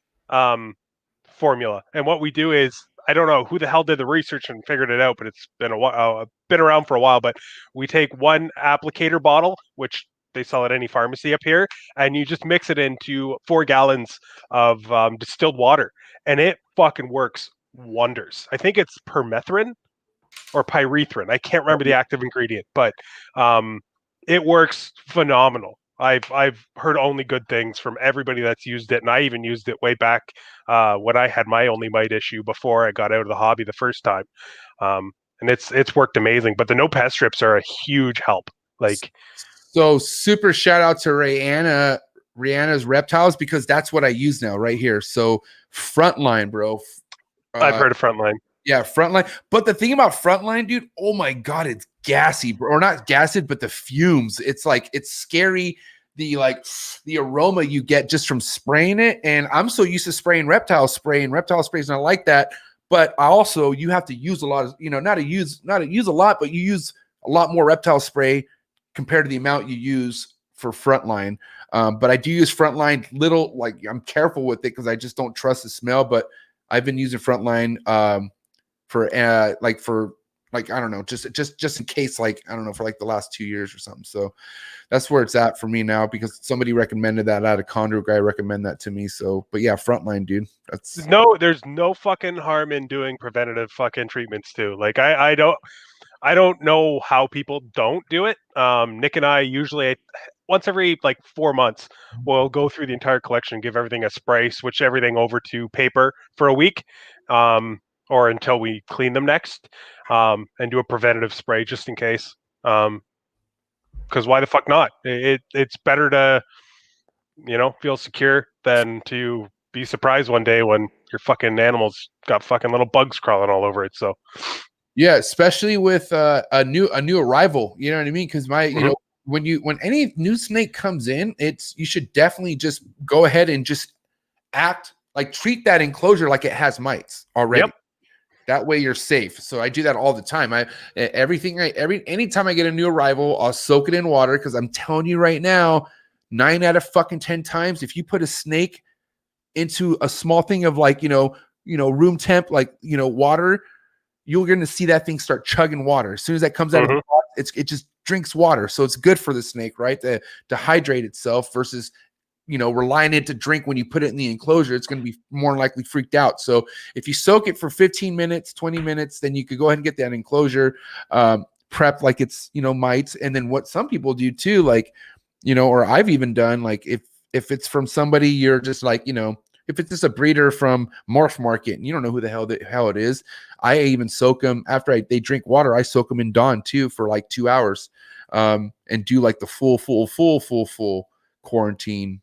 formula, and what we do is, I don't know who the hell did the research and figured it out, but it's been a while, been around for a while. But we take one applicator bottle, which they sell at any pharmacy up here, and you just mix it into 4 gallons of distilled water, and it fucking works wonders. I think it's permethrin or pyrethrin. I can't remember the active ingredient, but it works phenomenal. I've heard only good things from everybody that's used it, and I even used it way back when I had my only mite issue before I got out of the hobby the first time, and it's worked amazing. But the no pest strips are a huge help. So super shout out to Rihanna's Reptiles, because that's what I use now right here. So Frontline, bro. I've heard of Frontline. Yeah, Frontline. But the thing about Frontline, dude, oh my God, it's gassy, bro. Or not gassy, but the fumes. It's like, it's scary. The aroma you get just from spraying it. And I'm so used to spraying Reptile Spray, and Reptile Spray is not like that. But you have to use a lot of, not to use a lot, but you use a lot more Reptile Spray compared to the amount you use for Frontline. But I do use Frontline little, like I'm careful with it because I just don't trust the smell. But I've been using Frontline for I don't know, just in case, like, I don't know, for like the last 2 years or something. So that's where it's at for me now, because somebody recommended that. I had a Condor guy recommend that to me. So, but yeah, Frontline, dude. There's no fucking harm in doing preventative fucking treatments too. Like I don't know how people don't do it. Nick and I usually once every like 4 months, we'll go through the entire collection, give everything a spray, switch everything over to paper for a week, or until we clean them next, and do a preventative spray just in case. Because why the fuck not? It's better to, feel secure than to be surprised one day when your fucking animal's got fucking little bugs crawling all over it. So. Yeah, especially with a new arrival, you know what I mean? Because when any new snake comes in, you should definitely just go ahead and just treat that enclosure like it has mites already. Yep. That way you're safe. So I do that all the time. Anytime I get a new arrival, I'll soak it in water, because I'm telling you right now, 9 out of fucking 10 times, if you put a snake into a small thing of room temp, water, you're going to see that thing start chugging water. As soon as that comes out of the box, it just drinks water. So it's good for the snake, right? To hydrate itself versus, relying it to drink when you put it in the enclosure. It's going to be more likely freaked out. So if you soak it for 15 minutes, 20 minutes, then you could go ahead and get that enclosure prepped like it's, mites. And then what some people do too, or I've even done, if it's from somebody, you're just if it's just a breeder from Morph Market and you don't know who the hell it is, I even soak them after they drink water. I soak them in Dawn too for like 2 hours, and do like the full quarantine.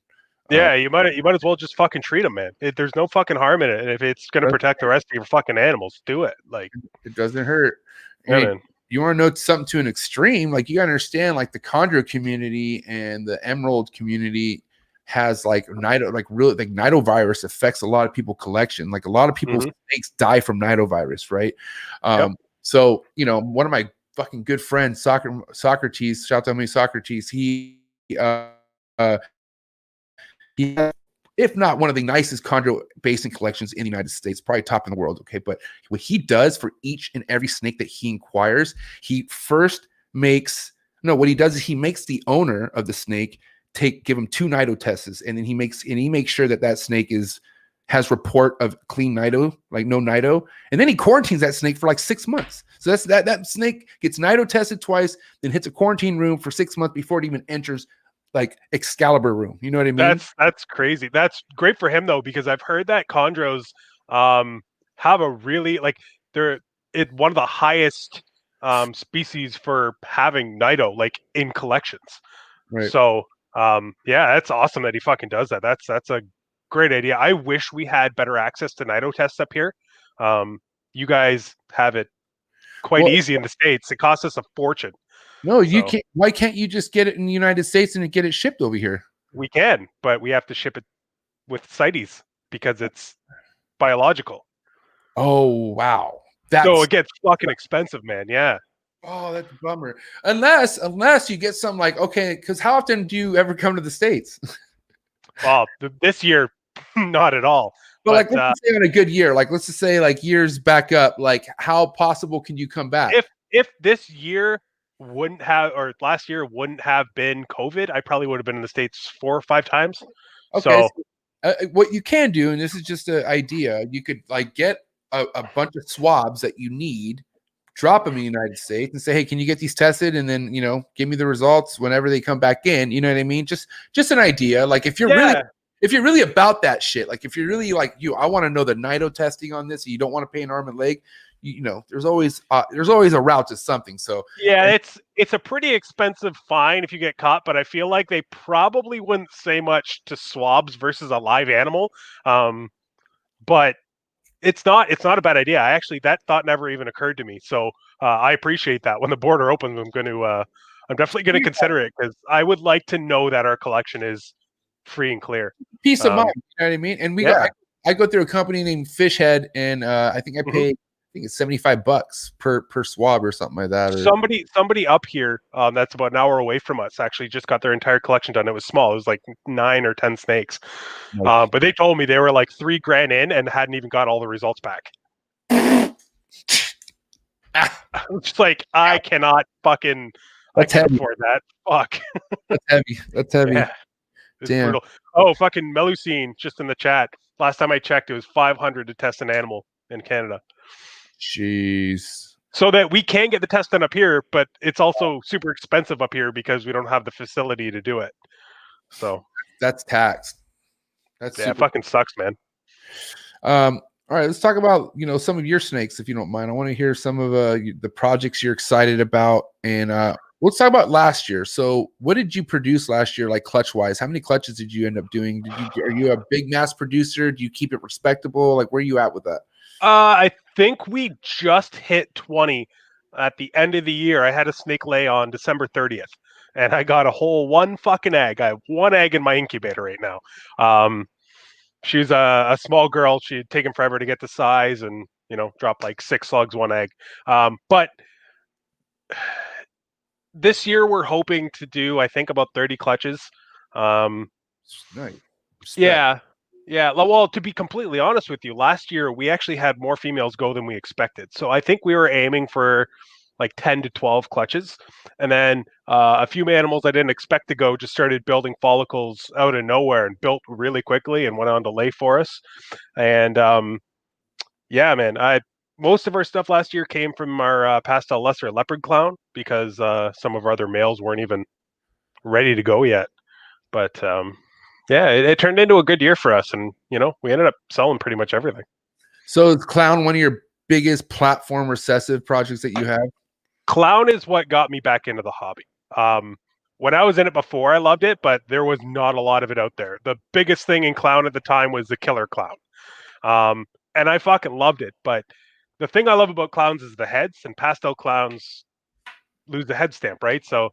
Yeah, you might as well just fucking treat them, man. There's no fucking harm in it, and if it's gonna protect the rest of your fucking animals, do it. It doesn't hurt. Yeah, man. You want to know something to an extreme? You gotta understand, the Chondro community and the Emerald community. has like nidovirus affects a lot of people collection. Like a lot of people's snakes die from nidovirus, right? So one of my fucking good friends, Socrates, shout out to me, Socrates, he has, if not one of the nicest chondro basin collections in the United States, probably top in the world. Okay. But what he does for each and every snake that he inquires, what he does is he makes the owner of the snake give him 2 nido tests, and then he makes sure that snake has report of clean nido, like no nido, and then he quarantines that snake for like 6 months. So that's that snake gets nido tested twice, then hits a quarantine room for 6 months before it even enters like Excalibur room. You know what I mean? That's crazy. That's great for him though, because I've heard that chondros have a really they're one of the highest species for having nido like in collections. Right. So that's awesome that he fucking does that. That's a great idea. I wish we had better access to nido tests up here. You guys have it quite easy in the States. It costs us a fortune. No, you can't. Why can't you just get it in the United States and get it shipped over here? We can, but we have to ship it with CITES because it's biological. Oh, wow. So it gets fucking expensive, man. Yeah. Oh, that's a bummer. Unless you get some because how often do you ever come to the States? Well, this year, not at all. But let's say on a good year, let's just say years back up, how possible can you come back? If this year wouldn't have, or last year wouldn't have been COVID, I probably would have been in the States 4 or 5 times. Okay. So, what you can do, and this is just an idea, you could get a bunch of swabs that you need, drop them in the United States and say, hey, can you get these tested? And then, give me the results whenever they come back in. You know what I mean? Just an idea. If you're really about that shit, if you're really I want to know the nido testing on this, and you don't want to pay an arm and leg, there's always a route to something. So yeah, it's a pretty expensive fine if you get caught, but I feel like they probably wouldn't say much to swabs versus a live animal. But it's not a bad idea. That thought never even occurred to me. So I appreciate that. When the border opens, I'm definitely going to consider it, because I would like to know that our collection is free and clear. Peace of mind. You know what I mean? And I go through a company named Fishhead, and I think I pay, I think it's $75 per swab or something like that. Or... Somebody up here that's about an hour away from us actually just got their entire collection done. It was small. It was like 9 or 10 snakes. Nice. But they told me they were like $3,000 in and hadn't even got all the results back. It's like, I cannot fucking afford that. Fuck. That's heavy. Yeah. Damn. Brutal. Oh, fucking Melusine just in the chat. Last time I checked, it was $500 to test an animal in Canada. Jeez. So that we can get the test done up here, but it's also super expensive up here because we don't have the facility to do it. So that's taxed. It fucking sucks, man. All right, let's talk about some of your snakes, if you don't mind. I want to hear some of the projects you're excited about, and let's talk about last year. So, what did you produce last year, clutch wise? How many clutches did you end up doing? Are you a big mass producer? Do you keep it respectable? Where are you at with that? I think we just hit 20 at the end of the year. I had a snake lay on December 30th, and I got a whole 1 fucking egg. I have 1 egg in my incubator right now. She's a small girl. She had taken forever to get the size, and dropped like 6 slugs, 1 egg. But this year we're hoping to do, I think, about 30 clutches. Nice. Yeah. Yeah, well, to be completely honest with you, last year we actually had more females go than we expected. So I think we were aiming for like 10 to 12 clutches. And then a few animals I didn't expect to go just started building follicles out of nowhere and built really quickly and went on to lay for us. And yeah, man, most of our stuff last year came from our pastel lesser leopard clown, because some of our other males weren't even ready to go yet. But yeah, it turned into a good year for us, and we ended up selling pretty much everything. So is clown one of your biggest platform recessive projects that you have? Clown is what got me back into the hobby. When I was in it before, I loved it, but there was not a lot of it out there. The biggest thing in clown at the time was the killer clown, and I fucking loved it. But the thing I love about clowns is the heads, and pastel clowns lose the head stamp, right? So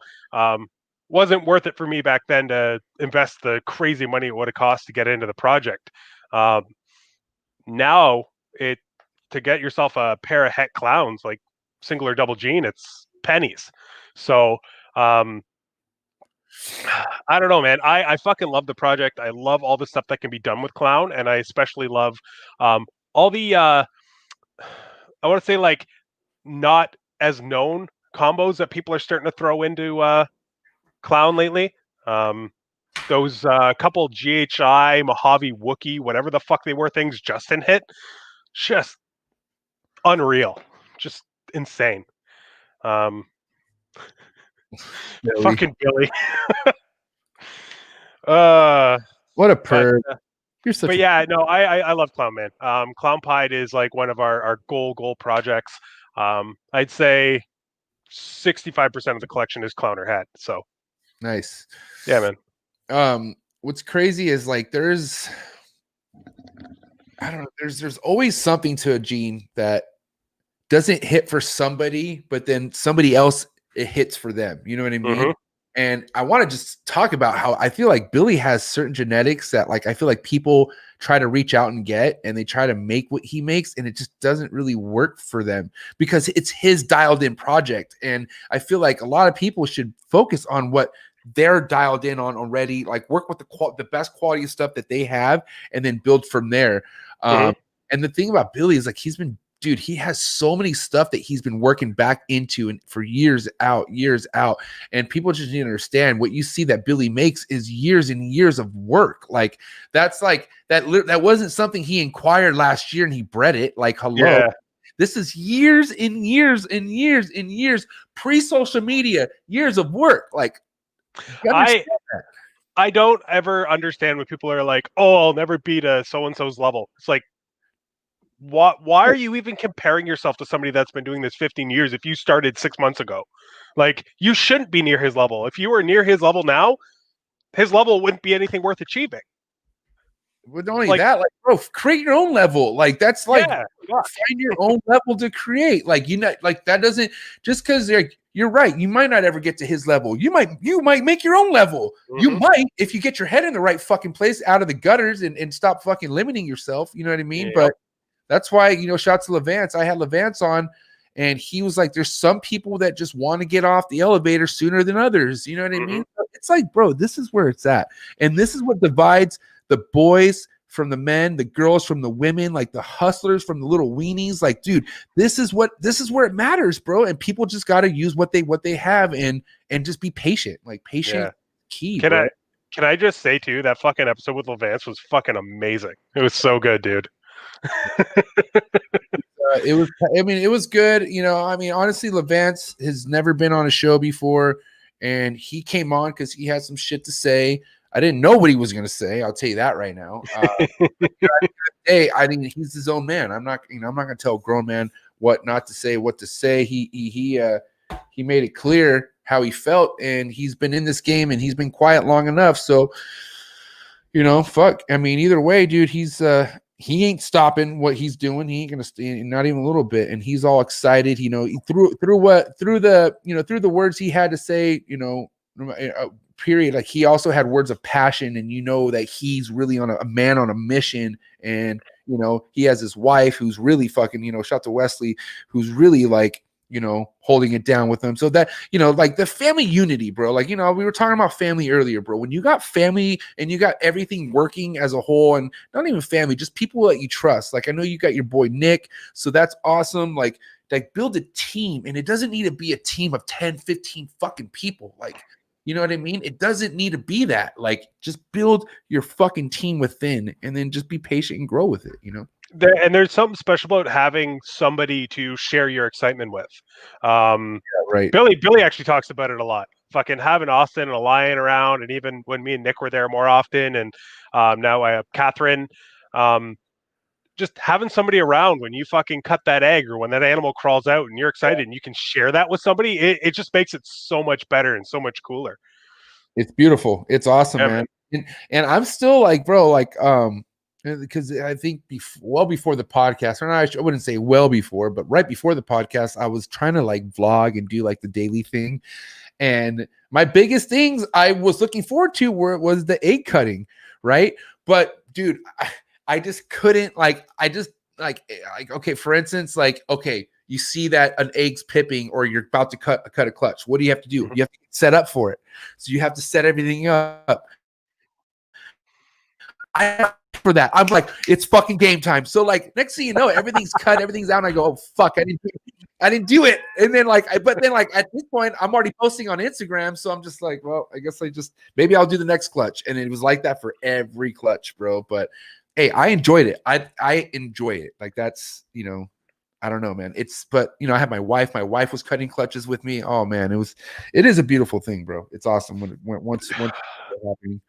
wasn't worth it for me back then to invest the crazy money it would have cost to get into the project. Now to get yourself a pair of het clowns, like single or double gene, it's pennies. So I don't know, man. I fucking love the project. I love all the stuff that can be done with clown, and I especially love all the I want to say like not as known combos that people are starting to throw into clown lately. Those couple GHI, Mojave, Wookiee, whatever the fuck they were, things Justin hit, just unreal, just insane. Billy. Fucking Billy. What a perv. You're such But a yeah, no, I love Clown Man. Clown Pied is like one of our goal projects. I'd say 65% of the collection is clowner hat. So nice. yeah, man. What's crazy is like there's always something to a gene that doesn't hit for somebody, but then somebody else it hits for them. You know what I mean? Mhm. And I want to just talk about how I feel like Billy has certain genetics that like I feel like people try to reach out and get, and they try to make what he makes, and it just doesn't really work for them because it's his dialed in project. And I feel like a lot of people should focus on what they're dialed in on already, like work with the best quality of stuff that they have and then build from there. And the thing about Billy is like he has so many stuff that he's been working back into and for years out. And people just need to understand what you see that Billy makes is years and years of work. Like that's like that wasn't something he inquired last year and he bred it. Like, hello. Yeah. This is years and years and years and years pre-social media, years of work. Like, I don't ever understand when people are like, "Oh, I'll never beat a so-and-so's level." It's like, why are you even comparing yourself to somebody that's been doing this 15 years if you started 6 months ago? Like, you shouldn't be near his level. If you were near his level now, his level wouldn't be anything worth achieving. With only that, like, bro, create your own level. Like, that's like find your own level to create. Like, like that doesn't just because you're right. You might not ever get to his level. You might make your own level. You might, if you get your head in the right fucking place, out of the gutters, and stop fucking limiting yourself. You know what I mean? Yeah. But that's why, shout out to Levance. I had Levance on, and he was like, there's some people that just want to get off the elevator sooner than others. You know what I mean? It's like, bro, this is where it's at. And this is what divides the boys from the men, the girls from the women, like the hustlers from the little weenies. Like, dude, this is where it matters, bro. And people just got to use what they have and just be patient. Like, patient key. Can I just say too, that fucking episode with Levance was fucking amazing. It was so good, dude. It was good. Honestly, Levance has never been on a show before, and he came on because he had some shit to say. I didn't know what he was going to say. I'll tell you that right now. Hey, he's his own man. I'm not going to tell a grown man what not to say, what to say. He made it clear how he felt, and he's been in this game and he's been quiet long enough. So, fuck. Either way, dude, he ain't stopping what he's doing. He ain't gonna stay, not even a little bit. And he's all excited. Through the words he had to say. Period. Like, he also had words of passion, and that he's really on a man on a mission. And he has his wife who's really fucking. Shout out to Wesley, who's really like. Holding it down with him. So that, like the family unity, bro. Like, we were talking about family earlier, bro. When you got family and you got everything working as a whole, and not even family, just people that you trust. Like, I know you got your boy Nick, so that's awesome. Like build a team, and it doesn't need to be a team of 10, 15 fucking people. Like, you know what I mean? It doesn't need to be that. Like, just build your fucking team within, and then just be patient and grow with it, And there's something special about having somebody to share your excitement with. Right. Billy actually talks about it a lot. Fucking having Austin and Lion around, and even when me and Nick were there more often, and now I have Catherine. Just having somebody around when you fucking cut that egg or when that animal crawls out and you're excited and you can share that with somebody, it just makes it so much better and so much cooler. It's beautiful. It's awesome, man. And I'm still like, bro, like, because I think well before the podcast, or I wouldn't say well before, but right before the podcast, I was trying to like vlog and do like the daily thing. And my biggest things I was looking forward to was the egg cutting, right? But dude, I just couldn't like okay, for instance, like okay, you see that an egg's pipping or you're about to cut a clutch. What do you have to do? You have to get set up for it. So you have to set everything up. For that, I'm like, it's fucking game time. So like, next thing you know, everything's cut, everything's out, and I go, oh fuck, I didn't do it. And then like, but then like at this point, I'm already posting on Instagram, so I'm just like, well, I guess maybe I'll do the next clutch. And it was like that for every clutch, bro. But hey, I enjoyed it. I enjoy it. Like that's, you know, I don't know, man. But you know, I had my wife. My wife was cutting clutches with me. Oh man, it is a beautiful thing, bro. It's awesome when once happening.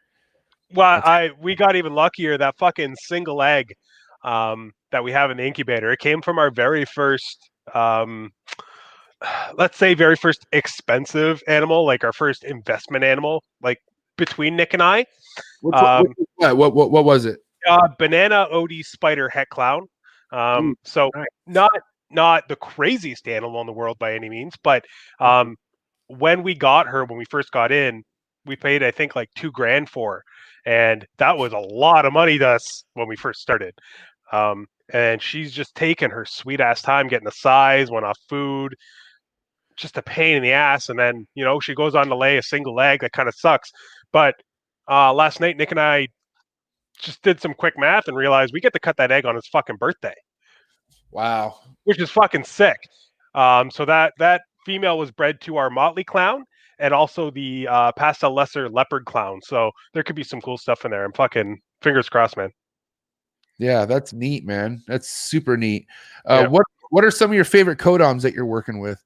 Well, we got even luckier. That fucking single egg that we have in the incubator, it came from our very first, let's say, very first expensive animal, like our first investment animal, like between Nick and I. What was it? Banana Odie spider het clown. So nice. Not the craziest animal in the world by any means, but when we got her, when we first got in, we paid I think like $2,000 for her. And that was a lot of money to us when we first started. And she's just taken her sweet ass time getting the size, went off food, just a pain in the ass. And then, you know, she goes on to lay a single egg. That kind of sucks. But last night, Nick and I just did some quick math and realized we get to cut that egg on his fucking birthday. Wow. Which is fucking sick. So that female was bred to our Motley clown and also the Pastel Lesser leopard clown. So there could be some cool stuff in there. I'm fucking fingers crossed, man. Yeah, that's neat, man. That's super neat. What are some of your favorite Codons that you're working with?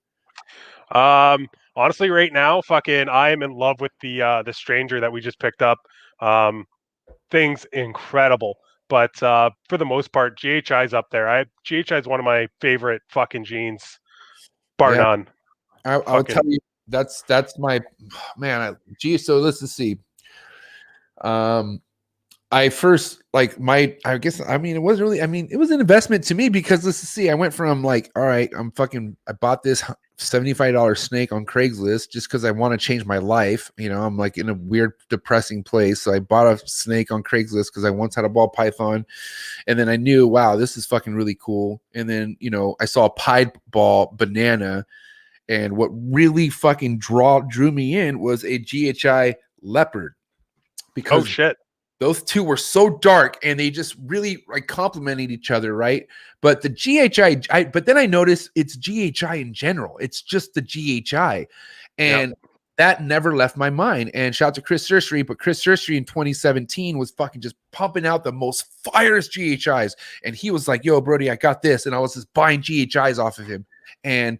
Honestly, right now, fucking, I am in love with the stranger that we just picked up. Thing's incredible. But for the most part, GHI's up there. GHI is one of my favorite fucking genes, bar none. I'll tell you, that's my man. So let's just see. I first like I guess I mean it wasn't really it was an investment to me because let's see, I went from like, all right, I bought this $75 snake on Craigslist just because I want to change my life. You know, I'm like in a weird, depressing place. So I bought a snake on Craigslist because I once had a ball python. And then I knew, wow, this is fucking really cool. And then, you know, I saw a pied ball banana. And what really fucking drew me in was a GHI leopard. Because oh shit. Those two were so dark and they just really like complemented each other, right? But the GHI, but then I noticed it's GHI in general. It's just the GHI. And that never left my mind. And shout out to Chris Sursery, but Chris Sursery in 2017 was fucking just pumping out the most firest GHIs. And he was like, yo, Brody, I got this. And I was just buying GHIs off of him. And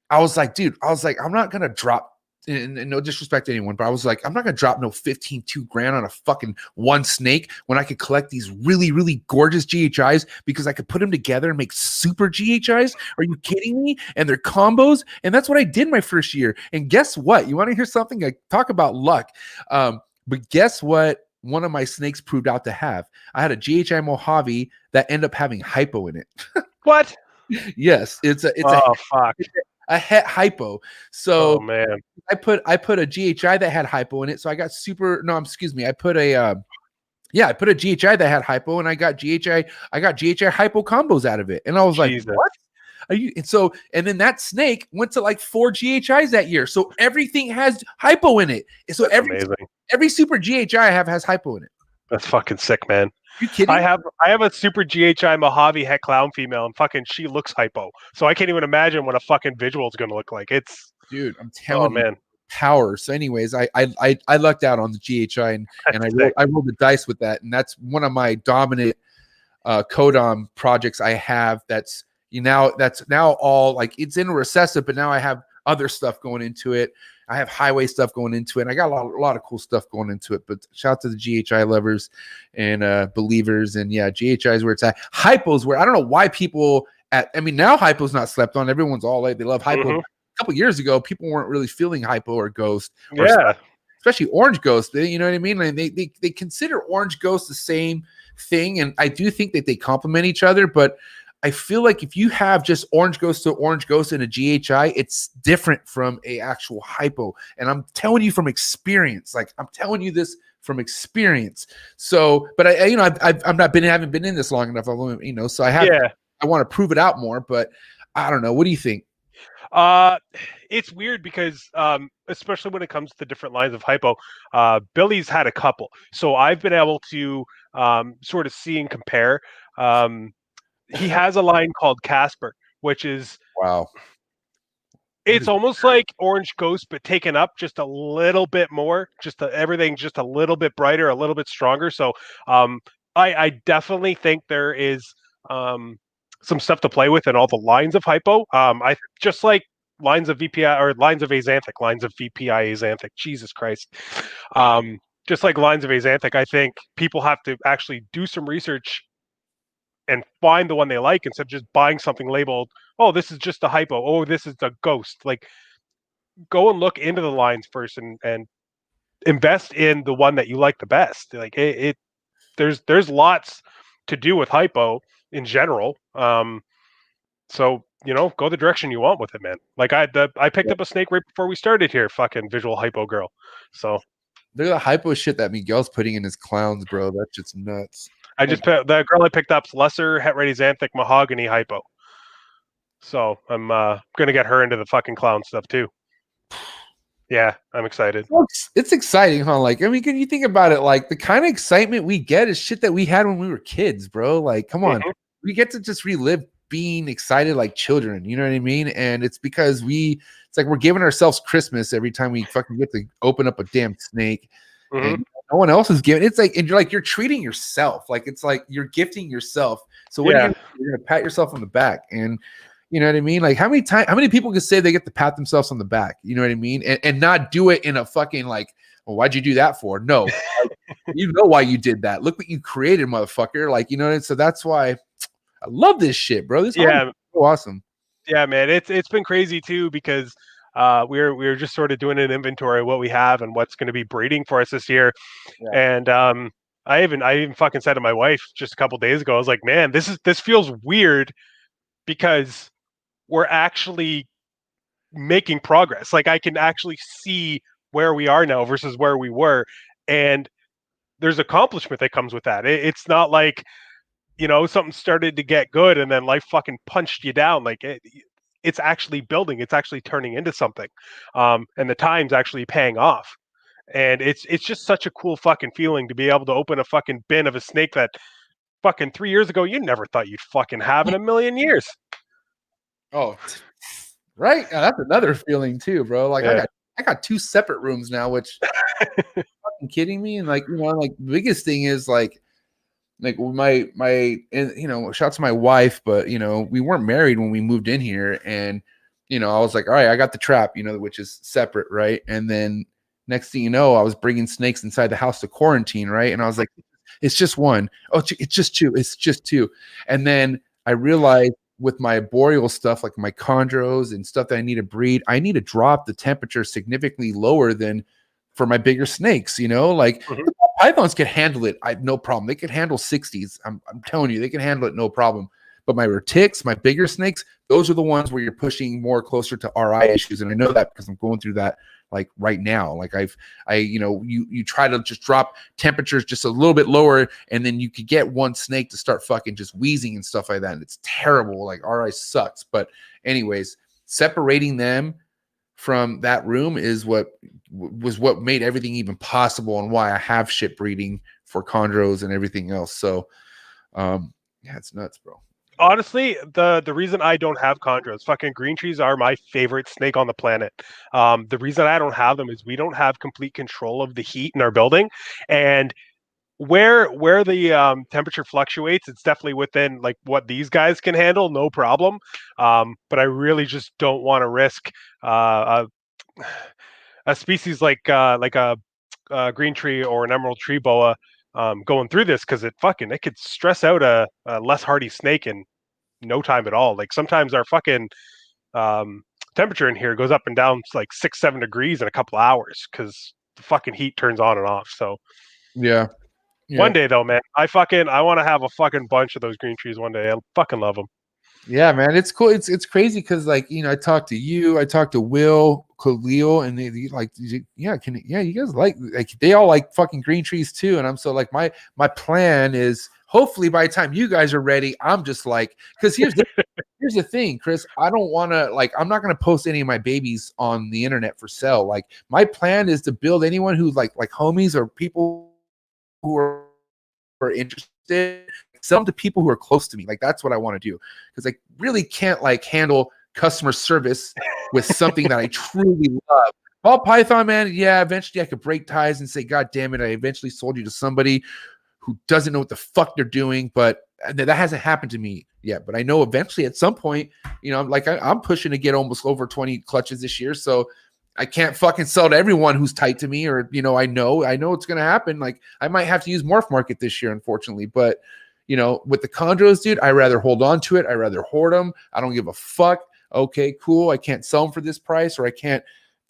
I was like, dude, I'm not going to drop, and no disrespect to anyone, but I was like, I'm not going to drop no $2,000 on a fucking one snake when I could collect these really, really gorgeous GHIs because I could put them together and make super GHIs. Are you kidding me? And they're combos. And that's what I did my first year. And guess what? You want to hear something? I talk about luck. But guess what? One of my snakes proved out to have. I had a GHI Mojave that ended up having hypo in it. What? Yes. It's a het hypo. So man, I put a GHI that had hypo in it. So I got I put a GHI that had hypo and I got GHI hypo combos out of it. And I was Jesus. like, what? Are you? And then that snake went to like 4 GHIs that year. So everything has hypo in it. So every super GHI I have has hypo in it. That's fucking sick, man. You kidding? I have a super GHI Mojave het clown female, and fucking she looks hypo. So I can't even imagine what a fucking visual is going to look like. Dude, I'm telling you, man, power. So, anyways, I lucked out on the GHI, and I rolled the dice with that, and that's one of my dominant Codon projects I have. That's now all like it's in a recessive, but now I have other stuff going into it. I have highway stuff going into it. And I got a lot of cool stuff going into it. But shout out to the GHI lovers and believers. And yeah, GHI is where it's at. Hypo's where I don't know why people now hypo's not slept on. Everyone's all like they love hypo. Mm-hmm. A couple years ago, people weren't really feeling hypo or ghost. Especially orange ghost. You know what I mean? Like they consider orange ghost the same thing. And I do think that they complement each other, but I feel like if you have just orange ghost to orange ghost and a GHI, it's different from a actual hypo. And I'm telling you from experience, like I'm telling you this from experience. So, but I you know, haven't been in this long enough. I've only, you know, so I want to prove it out more, but I don't know. What do you think? It's weird because especially when it comes to different lines of hypo, Billy's had a couple, so I've been able to sort of see and compare. He has a line called Casper, which is Wow. it's almost like Orange Ghost, but taken up just a little bit more, everything just a little bit brighter, a little bit stronger. So I definitely think there is some stuff to play with in all the lines of hypo. I just like lines of VPI or lines of Azanthic, lines of VPI Azanthic. Jesus Christ. Just like lines of Azanthic, I think people have to actually do some research and find the one they like instead of just buying something labeled, oh, this is just a hypo, oh, this is a ghost. Like, go and look into the lines first and invest in the one that you like the best. Like there's lots to do with hypo in general. So you know, go the direction you want with it, man. Like I picked up a snake right before we started here, fucking visual hypo girl. So look at the hypo shit that Miguel's putting in his clowns, bro. That's just nuts. I just the girl I picked up's lesser het ready xanthic mahogany hypo. So I'm gonna get her into the fucking clown stuff too. Yeah, I'm excited. It's exciting, huh? Like, I mean, can you think about it? Like, the kind of excitement we get is shit that we had when we were kids, bro. Like, come on, we get to just relive being excited like children. You know what I mean? And it's because it's like we're giving ourselves Christmas every time we fucking get to open up a damn snake, and no one else is giving. It's like, and you're treating yourself. Like, it's like you're gifting yourself. So what are you're gonna pat yourself on the back and. You know what I mean? Like how many people can say they get to pat themselves on the back? You know what I mean? And not do it in a fucking like, well, why'd you do that for? No, like, you know why you did that. Look what you created, motherfucker. Like, you know what I mean? So that's why I love this shit, bro. This is so awesome. Yeah, man. It's been crazy too because we're just sort of doing an inventory of what we have and what's going to be breeding for us this year. Yeah. And I even fucking said to my wife just a couple days ago, I was like, man, this feels weird because we're actually making progress. Like I can actually see where we are now versus where we were. And there's accomplishment that comes with that. It's not like, you know, something started to get good and then life fucking punched you down. Like it's actually building. It's actually turning into something. And the time's actually paying off. And it's just such a cool fucking feeling to be able to open a fucking bin of a snake that fucking 3 years ago you never thought you'd fucking have in a million years. Oh, right. That's another feeling too, bro. Like I got 2 separate rooms now, which fucking kidding me. And like, you know, like the biggest thing is like my and you know, shout out to my wife, but you know, we weren't married when we moved in here, and you know, I was like, all right, I got the trap, you know, which is separate, right? And then next thing you know, I was bringing snakes inside the house to quarantine, right? And I was like, it's just one. Oh, it's just two. It's just two. And then I realized with my boreal stuff, like my chondros and stuff that I need to breed, I need to drop the temperature significantly lower than for my bigger snakes, you know, like pythons can handle it. I have no problem. They can handle 60s. I'm telling you, they can handle it. No problem. But my retics, my bigger snakes, those are the ones where you're pushing more closer to RI issues. And I know that because I'm going through that like right now. Like you know, you try to just drop temperatures just a little bit lower, and then you could get one snake to start fucking just wheezing and stuff like that. And it's terrible. Like RI sucks. But anyways, separating them from that room is what made everything even possible and why I have shit breeding for chondros and everything else. So yeah, it's nuts, bro. Honestly, the reason I don't have chondros, fucking green trees are my favorite snake on the planet. The reason I don't have them is we don't have complete control of the heat in our building, and where the temperature fluctuates, it's definitely within like what these guys can handle, no problem. But I really just don't want to risk a species like a green tree or an emerald tree boa going through this because it could stress out a less hardy snake in no time at all. Like sometimes our fucking temperature in here goes up and down like 6-7 degrees in a couple hours because the fucking heat turns on and off. So yeah. One day though, man, I want to have a fucking bunch of those green trees one day. I fucking love them. Yeah, man, it's cool. It's crazy because, like, I talked to you, I talked to Will, Khalil, and they like, yeah, you guys like they all like fucking green trees too. And I'm so like, my plan is hopefully by the time you guys are ready, I'm just like, because here's the thing, Chris, I don't want to, like, I'm not going to post any of my babies on the internet for sale. Like, my plan is to build anyone who's like homies or people who are interested, sell them to people who are close to me. Like, that's what I want to do, because I really can't like handle customer service with something that I truly love. Ball python, man, yeah, eventually I could break ties and say, God damn it, I eventually sold you to somebody who doesn't know what the fuck they're doing. But that hasn't happened to me yet. But I know eventually at some point, I'm pushing to get almost over 20 clutches this year. So I can't fucking sell to everyone who's tight to me, or, I know it's going to happen. Like, I might have to use Morph Market this year, unfortunately. But, with the chondros, dude, I rather hold on to it. I rather hoard them. I don't give a fuck. Okay, cool. I can't sell them for this price, or I can't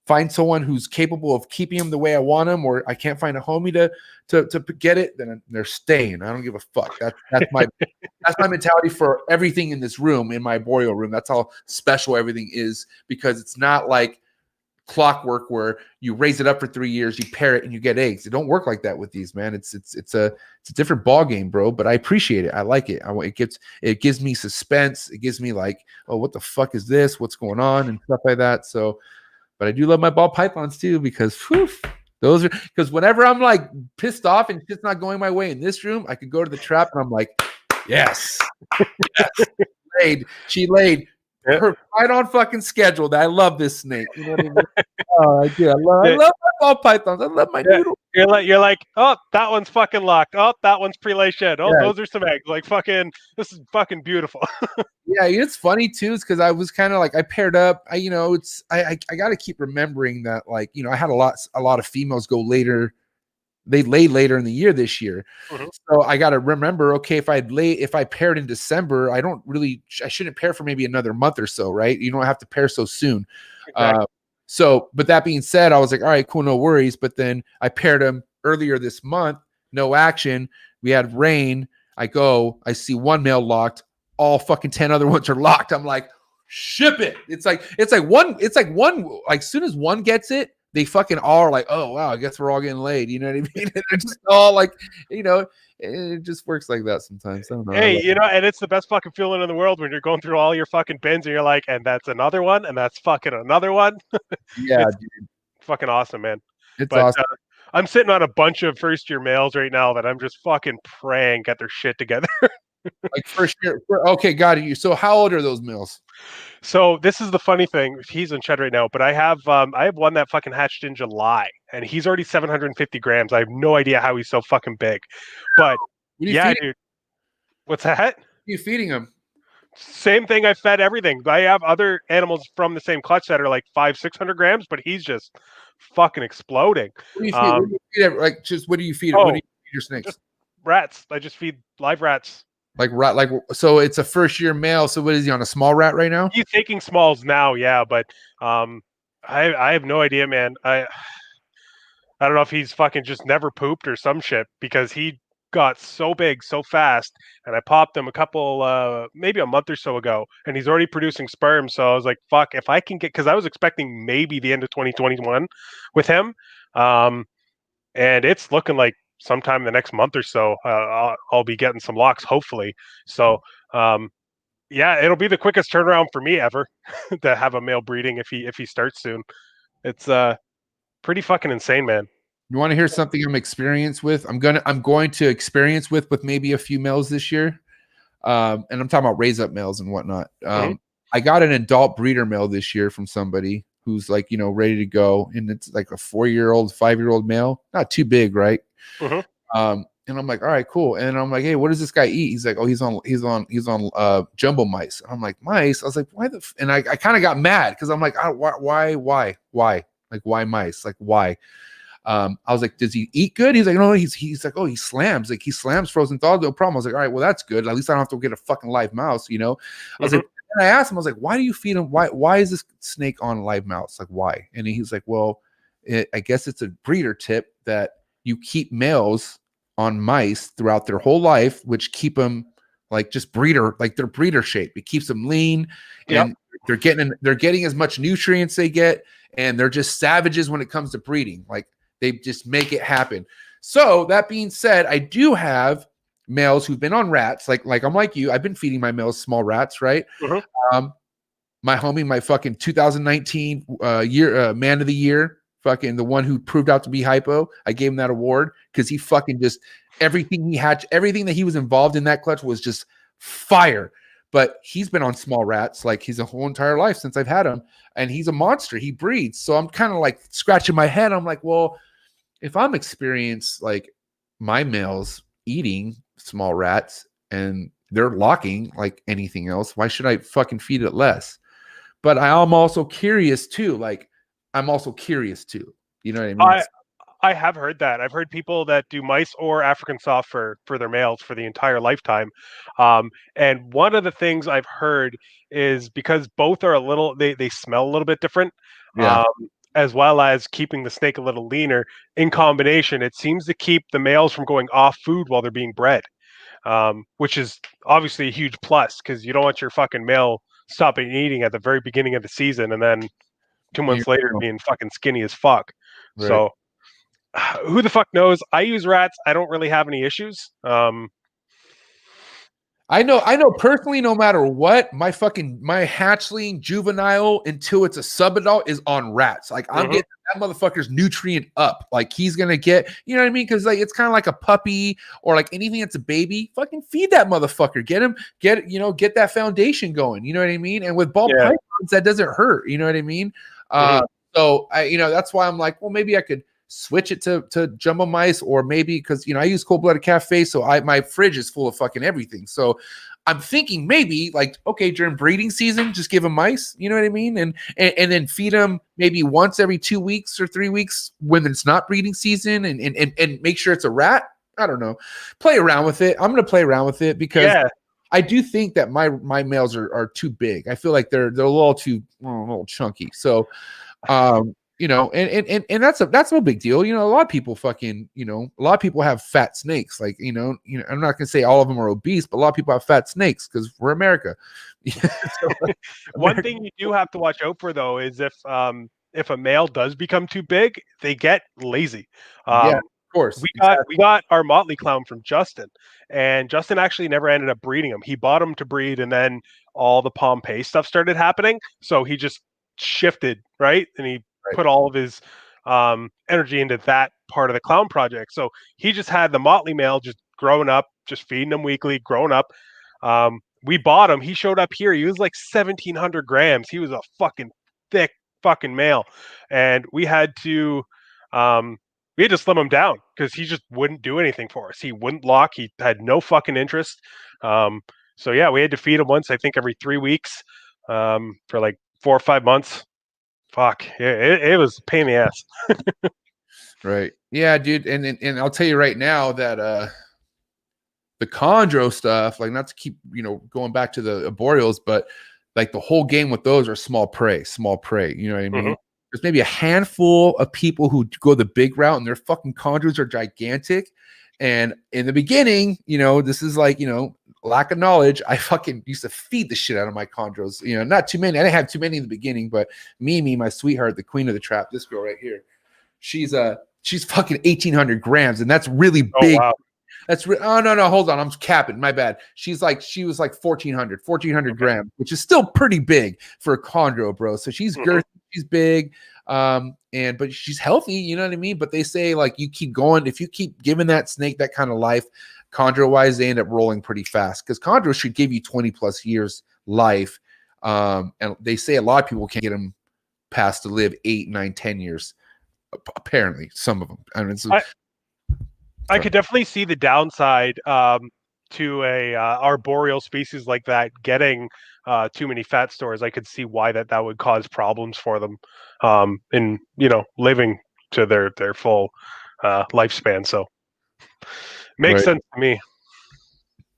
find someone who's capable of keeping them the way I want them, or I can't find a homie to get it, then they're staying. I don't give a fuck. That's my that's my mentality for everything in this room, in my arboreal room. That's how special everything is, because it's not like clockwork where you raise it up for 3 years, you pair it, and you get eggs. It don't work like that with these, man. It's a different ball game, bro. But I appreciate it. I like it. It gives me suspense. It gives me like, oh, what the fuck is this? What's going on and stuff like that. So, but I do love my ball pythons too, because those are, because whenever I'm like pissed off and shit's not going my way in this room, I could go to the trap and I'm like, yes, she laid. Yep. Her right on fucking schedule. I love this snake. You know what I mean? Oh, I do. I love my ball pythons. I love my noodle. You're like, oh, that one's fucking locked. Oh, that one's pre-lay shed. Oh, those are some eggs. Like, fucking, this is fucking beautiful. Yeah, it's funny too, is because I was kind of like, I paired up. I got to keep remembering that, like, I had a lot of females go later. They laid later in the year this year. Mm-hmm. So I got to remember, okay, if I paired in December, I shouldn't pair for maybe another month or so, right? You don't have to pair so soon. Exactly. But that being said, I was like, all right, cool, no worries. But then I paired them earlier this month, no action. We had rain. I see one male locked, all fucking 10 other ones are locked. I'm like, ship it. It's like one, like, as soon as one gets it, they fucking all are like, oh, wow, I guess we're all getting laid. You know what I mean? And they're just all like, it just works like that sometimes. I don't know. Hey, and it's the best fucking feeling in the world when you're going through all your fucking bins and you're like, and that's another one, and that's fucking another one. Yeah, dude. Fucking awesome, man. It's awesome. I'm sitting on a bunch of first-year males right now that I'm just fucking praying get their shit together. Like first year. Okay, got it. So how old are those males? So this is the funny thing. He's in shed right now, but I have one that fucking hatched in July, and he's already 750 grams. I have no idea how he's so fucking big. But yeah, dude. What's that? What are you feeding him? Same thing. I fed everything. I have other animals from the same clutch that are like 500-600 grams, but he's just fucking exploding. What do you feed? What do you feed? Like, just what do you feed? Oh, what do you feed your snakes? Just rats. I just feed live rats. So it's a first year male. So what is he on, a small rat right now? He's taking smalls now, yeah, but I have no idea, man. I don't know if he's fucking just never pooped or some shit, because he got so big so fast, and I popped him a couple maybe a month or so ago, and he's already producing sperm. So I was like, fuck, if I can get, because I was expecting maybe the end of 2021 with him, and it's looking like sometime in the next month or so, I'll be getting some locks, hopefully. So, yeah, it'll be the quickest turnaround for me ever to have a male breeding if he starts soon. It's pretty fucking insane, man. You want to hear something I'm experienced with? I'm going to experience with maybe a few males this year, and I'm talking about raise up males and whatnot. I got an adult breeder male this year from somebody who's like, ready to go, and it's like a 4-year-old, 5-year-old male, not too big, right? And I'm like, all right, cool. And I'm like, hey, what does this guy eat? He's like, oh, he's on jumbo mice. I'm like, mice? I was like, why and I kind of got mad, because I'm like, why? Like, why mice? Like, why? I was like, does he eat good? He's like, no, he's like, oh, he slams. Like, he slams frozen thaws, no problem. I was like, all right, well, that's good. At least I don't have to get a fucking live mouse, I was like, and I asked him, I was like, why do you feed him? Why is this snake on live mouse? Like, why? And he's like, well, I guess it's a breeder tip that you keep males on mice throughout their whole life, which keep them like just breeder, like their breeder shape. It keeps them lean, and they're getting as much nutrients they get, and they're just savages when it comes to breeding. Like they just make it happen. So that being said, I do have males who've been on rats. Like I'm like you. I've been feeding my males small rats, right? My homie, my fucking 2019 year man of the year, fucking the one who proved out to be hypo. I gave him that award because he fucking just everything he had, everything that he was involved in that clutch was just fire. But he's been on small rats like his whole entire life since I've had him, and he's a monster. He breeds. So I'm kind of like scratching my head. I'm like, well, if I'm experienced like my males eating small rats and they're locking like anything else, why should I fucking feed it less? But I'm also curious too. Like, I'm also curious too. You know what I mean? I have heard that. I've heard people that do mice or African soft for their males for the entire lifetime. And one of the things I've heard is because both are they smell a little bit different. Yeah. As well as keeping the snake a little leaner in combination, it seems to keep the males from going off food while they're being bred. Which is obviously a huge plus because you don't want your fucking male stopping eating at the very beginning of the season and then 2 months later being fucking skinny as fuck. Right. So who the fuck knows? I use rats. I don't really have any issues. I know personally, no matter what, my hatchling juvenile until it's a subadult is on rats. Like I'm getting that motherfucker's nutrient up. Like he's gonna get, you know what I mean? Because like it's kind of like a puppy or like anything that's a baby. Fucking feed that motherfucker. Get that foundation going. You know what I mean? And with ball pythons, that doesn't hurt. You know what I mean? So that's why I'm like, well, maybe I could switch it to jumbo mice, or maybe because I use cold-blooded cafe, so my fridge is full of fucking everything. So I'm thinking maybe like, okay, during breeding season, just give them mice, you know what I mean, and then feed them maybe once every 2 weeks or 3 weeks when it's not breeding season, and make sure it's a rat. I don't know, play around with it. I'm gonna play around with it because I do think that my males are too big. I feel like they're a little too a little chunky. So and that's no big deal. A lot of people a lot of people have fat snakes. Like, I'm not gonna say all of them are obese, but a lot of people have fat snakes because we're America. One thing you do have to watch out for though is if a male does become too big, they get lazy. Of course. We got our Motley clown from Justin, and Justin actually never ended up breeding him. He bought him to breed, and then all the Pompeii stuff started happening, so he just shifted, right? And he put all of his energy into that part of the clown project. So he just had the Motley male just growing up, just feeding him weekly, growing up. We bought him. He showed up here. He was like 1,700 grams. He was a fucking thick fucking male. And we had to slim him down because he just wouldn't do anything for us. He wouldn't lock. He had no fucking interest. So yeah, we had to feed him once, I think every 3 weeks for like 4 or 5 months. Fuck, it was a pain in the ass. Right. Yeah, dude. And I'll tell you right now that the chondro stuff, like, not to keep, going back to the arboreals, but like the whole game with those are small prey. You know what I mean? There's maybe a handful of people who go the big route and their fucking chondros are gigantic. And in the beginning, this is like, lack of knowledge. I fucking used to feed the shit out of my chondros. Not too many. I didn't have too many in the beginning, but Mimi, my sweetheart, the queen of the trap, this girl right here, she's fucking 1,800 grams, and that's really big. Wow. That's oh no, hold on, I'm capping. My bad. She was like 1,400 grams, which is still pretty big for a chondro, bro. So she's girthy, she's big, but she's healthy. You know what I mean? But they say like you keep going, if you keep giving that snake that kind of life, chondro wise, they end up rolling pretty fast because chondro should give you 20 plus years life. And they say a lot of people can't get them past to live 8, 9, 10 years. Apparently, some of them. I mean, I could definitely see the downside to a arboreal species like that getting too many fat stores. I could see why that would cause problems for them in living to their full lifespan. So makes sense to me.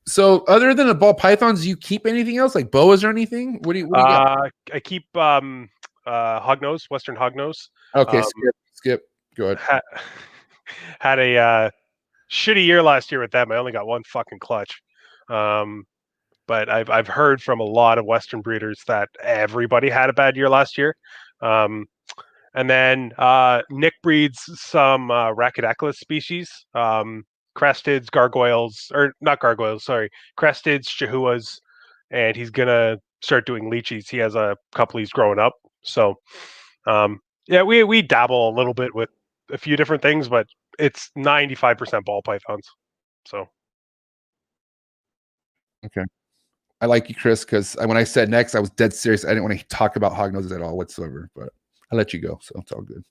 So other than the ball pythons, do you keep anything else like boas or anything? What do you got? I keep hognose, Western hognose. Okay, skip. Go ahead. Had a shitty year last year with them. I only got one fucking clutch. but I've heard from a lot of Western breeders that everybody had a bad year last year. And then Nick breeds some Rhacodactylus species, crestids, gargoyles, or not gargoyles, sorry, crestids, chahuas, and he's gonna start doing leechies. He has a couple he's growing up. So yeah, we dabble a little bit with a few different things, but it's 95% ball pythons. So Okay. I like you, Chris, because when I said next, I was dead serious. I didn't want to talk about hognoses at all whatsoever, but I let you go, so it's all good.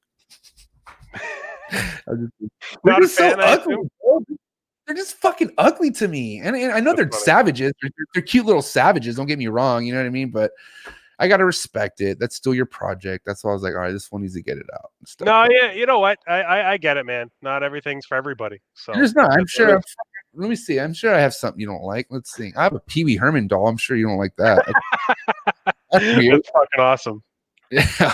They're not a just so fan, I ugly. assume? Bro. They're just fucking ugly to me. And I know they're That's funny. savages. They're cute little savages. Don't get me wrong. You know what I mean? But I got to respect it. That's still your project. That's why I was like, all right, this one needs to get it out. and stuff. No, yeah, you know what? I get it, man. Not everything's for everybody. So There's not. I'm that's sure. what it Let me see. I'm sure I have something you don't like. Let's see. I have a Pee Wee Herman doll. I'm sure you don't like that. That's is. weird. That's fucking awesome.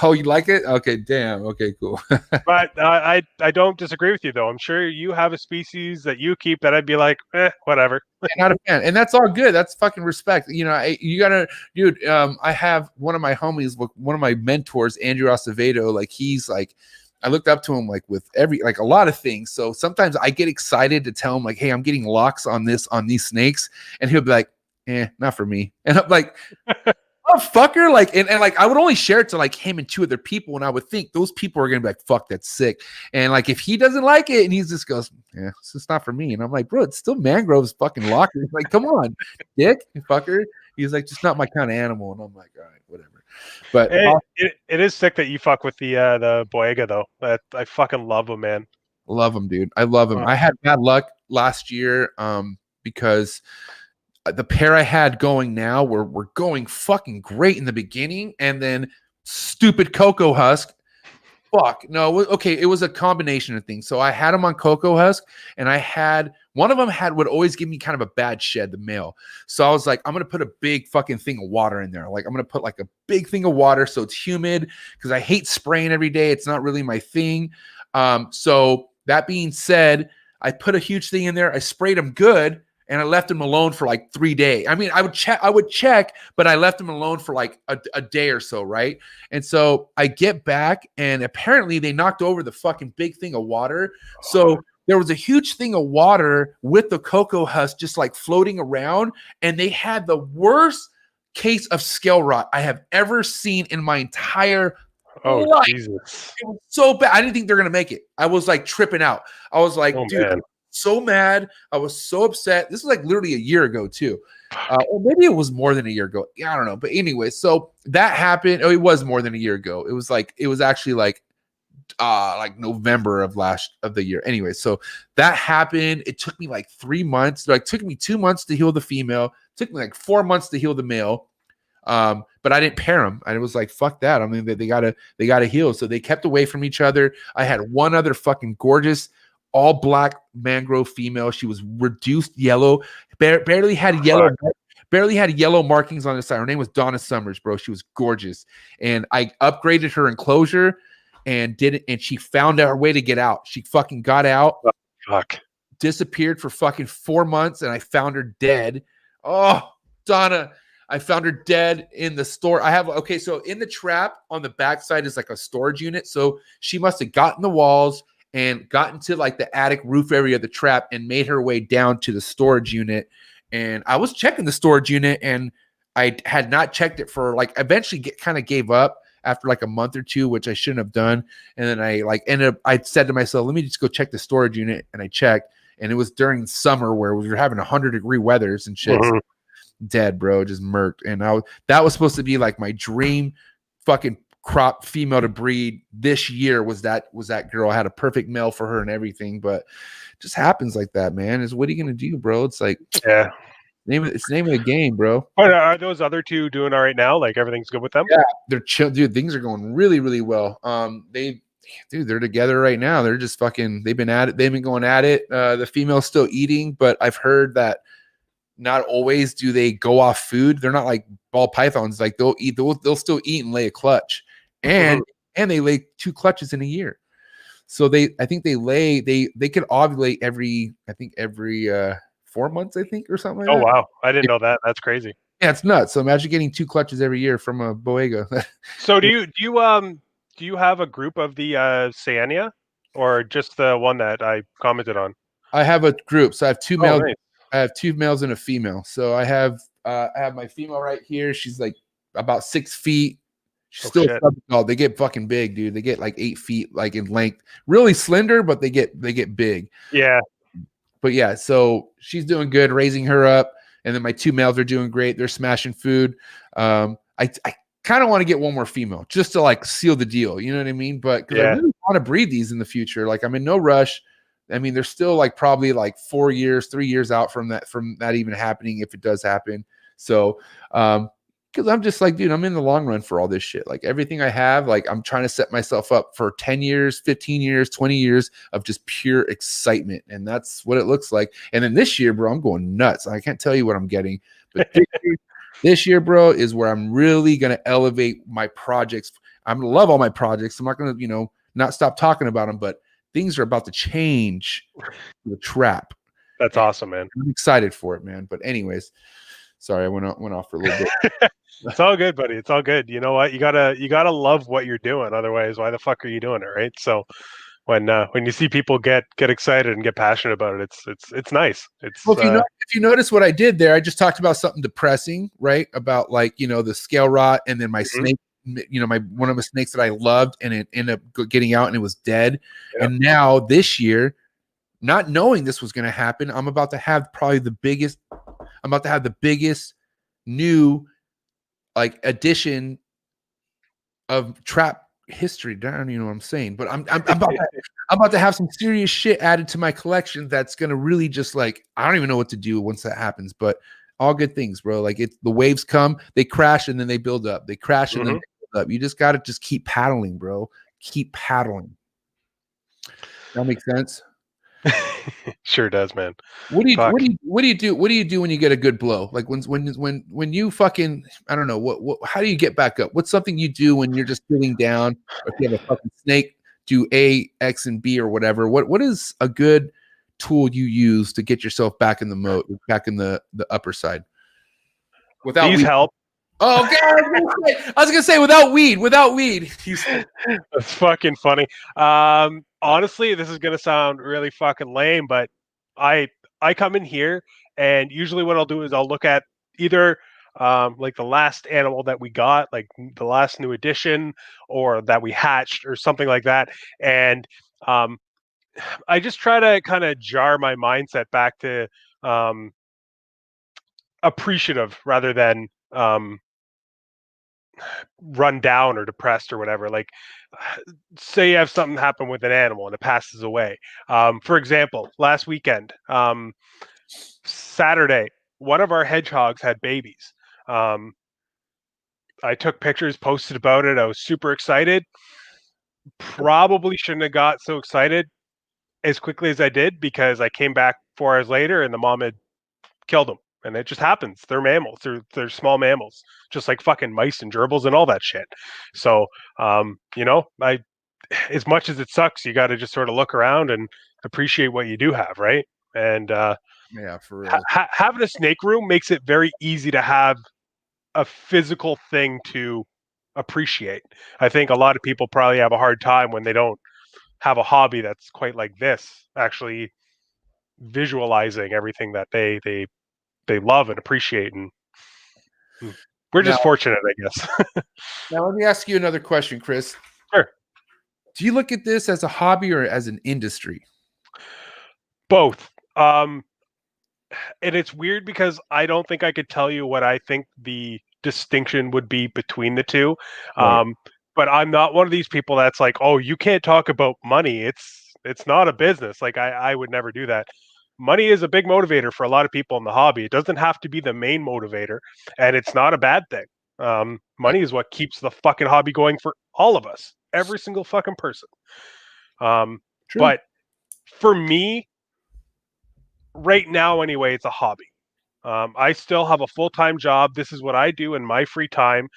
Oh, you like it? Okay, damn. Okay, cool. But I don't disagree with you though. I'm sure you have a species that you keep that I'd be like, whatever. Not a fan, and that's all good. That's fucking respect. You know, you gotta, dude. I have one of my homies, one of my mentors, Andrew Acevedo. Like he's like, I looked up to him like with like a lot of things. So sometimes I get excited to tell him like, hey, I'm getting locks on these snakes, and he'll be like, not for me. And I'm like, oh fucker, like and like I would only share it to like him and two other people, and I would think those people are gonna be like, fuck, that's sick. And like if he doesn't like it and he just goes, yeah, it's just not for me. And I'm like, bro, it's still mangroves fucking lockers. Like, come on, dick, fucker. He's like, just not my kind of animal. And I'm like, all right, whatever. But It is sick that you fuck with the Boyega though. I fucking love him, man. love him, dude. I love him. I had bad luck last year because the pair I had going now were going fucking great in the beginning, and then stupid Cocoa Husk. Fuck no. Okay, it was a combination of things. So I had them on Cocoa Husk, and I had one of them would always give me kind of a bad shed, the male. So I was like, I'm gonna put a big fucking thing of water in there. Like I'm gonna put like a big thing of water so it's humid because I hate spraying every day. It's not really my thing. So that being said, I put a huge thing in there. I sprayed them good. And I left him alone for like 3 days. I mean, I would check, but I left him alone for like a day or so, right? And so I get back, and apparently they knocked over the fucking big thing of water. So there was a huge thing of water with the cocoa husk just like floating around, and they had the worst case of scale rot I have ever seen in my entire life. Jesus. It was so bad. I didn't think they're gonna make it. I was like tripping out. I was like, dude. Man. So mad. I was so upset. This was like literally a year ago too. Or maybe it was more than a year ago. Yeah, I don't know. But anyway, so that happened. Oh, it was more than a year ago. It was actually like November of the year. Anyway, so that happened. It took me like 3 months. Like took me 2 months to heal the female. It took me like 4 months to heal the male. But I didn't pair them. I was like, fuck that. I mean, they gotta heal. So they kept away from each other. I had one other fucking gorgeous all black mangrove female. She was reduced yellow, barely had yellow markings on the side. Her name was Donna Summers, bro. She was gorgeous, and I upgraded her enclosure and did it. And she found her way to get out. She fucking got out. Fuck. Disappeared for fucking 4 months, and I found her dead. Oh, Donna. I found her dead in the store. So in the trap on the backside is like a storage unit. So she must have gotten the walls and got into like the attic roof area of the trap and made her way down to the storage unit. And I was checking the storage unit, and I had not checked it for like eventually kind of gave up after like a month or two, which I shouldn't have done. And then I said to myself, let me just go check the storage unit. And I checked, and it was during summer where we were having 100-degree weathers and shit. Mm-hmm. Dead, bro, just murked. And that was supposed to be like my dream fucking crop female to breed this year was that girl. I had a perfect male for her and everything, but it just happens like that, man. What are you gonna do, bro? It's like, yeah, it's the name of the game, bro. But are those other two doing all right now? Like everything's good with them? Yeah, they're chill, dude. Things are going really, really well. They're together right now. They're just fucking. They've been going at it. The female's still eating, but I've heard that not always do they go off food. They're not like ball pythons. Like they'll still eat and lay a clutch. And they lay 2 clutches in a year. So I think they could ovulate every 4 months, I think, or something like Oh that. wow, I didn't know that. That's crazy. Yeah, it's nuts. So imagine getting 2 clutches every year from a Boega. So do you have a group of the Cyania, or just the one that I commented on? I have a group, so I have two Oh, males. nice. I have 2 males and a female. So I have my female right here. She's like about 6 feet. She's Oh, still shit. oh, they get fucking big, dude. They get like 8 feet, like in length. Really slender, but they get big. Yeah. But yeah, so she's doing good, raising her up, and then my 2 males are doing great. They're smashing food. I kind of want to get one more female just to like seal the deal. You know what I mean? But because I Yeah. really want to breed these in the future. Like I'm in no rush. I mean, they're still like probably like 4 years, 3 years out from that even happening if it does happen. So, because I'm just like, dude, I'm in the long run for all this shit. Like everything I have, like I'm trying to set myself up for 10 years, 15 years, 20 years of just pure excitement. And that's what it looks like. And then this year, bro, I'm going nuts. I can't tell you what I'm getting, but this year, bro, is where I'm really going to elevate my projects. I'm going to love all my projects. I'm not going to, not stop talking about them, but things are about to change the trap. That's awesome, man. I'm excited for it, man. But anyways, sorry, I went off for a little bit. It's all good, buddy. It's all good. You know what? You gotta love what you're doing. Otherwise, why the fuck are you doing it, right? So when you see people get excited and get passionate about it, it's nice. It's Well, if you notice what I did there, I just talked about something depressing, right? About like the scale rot, and then my snake, one of the snakes that I loved, and it ended up getting out and it was dead. Yep. And now this year, not knowing this was going to happen, I'm about to have the biggest new like addition of trap history. I don't even know what I'm saying, but I'm about to have some serious shit added to my collection that's gonna really just like, I don't even know what to do once that happens, but all good things, bro. Like the waves come, they crash and then they build up. They crash and then they build up. You just gotta just keep paddling, bro. Keep paddling. That makes sense. Sure does, man. What do you do when you get a good blow? Like when you fucking, I don't know, what how do you get back up? What's something you do when you're just feeling down, or if you have a fucking snake, do A, X, and B or whatever? What is a good tool you use to get yourself back in the mode, back in the upper side? Without These weed. help. Oh god, I was gonna say without weed. That's fucking funny. Honestly, this is gonna sound really fucking lame, but I come in here, and usually what I'll do is I'll look at either like the last animal that we got, like the last new edition, or that we hatched, or something like that, and I just try to kind of jar my mindset back to appreciative rather than run down or depressed or whatever. Like, say you have something happen with an animal and it passes away. For example, last weekend, Saturday, one of our hedgehogs had babies. I took pictures, posted about it. I was super excited. Probably shouldn't have got so excited as quickly as I did, because I came back 4 hours later and the mom had killed them. And it just happens. They're mammals. They're small mammals, just like fucking mice and gerbils and all that shit. So, as much as it sucks, you got to just sort of look around and appreciate what you do have, right? And Yeah, for real. Having a snake room makes it very easy to have a physical thing to appreciate. I think a lot of people probably have a hard time when they don't have a hobby that's quite like this, actually visualizing everything that they love and appreciate, and we're just fortunate, I guess. Now let me ask you another question, Chris. Sure. Do you look at this as a hobby or as an industry? Both. And it's weird because I don't think I could tell you what I think the distinction would be between the two. Right. But I'm not one of these people that's like, oh, you can't talk about money. It's not a business. Like I would never do that. Money is a big motivator for a lot of people in the hobby. It doesn't have to be the main motivator, and it's not a bad thing. Money is what keeps the fucking hobby going for all of us, every single fucking person. But for me, right now anyway, it's a hobby. I still have a full-time job. This is what I do in my free time.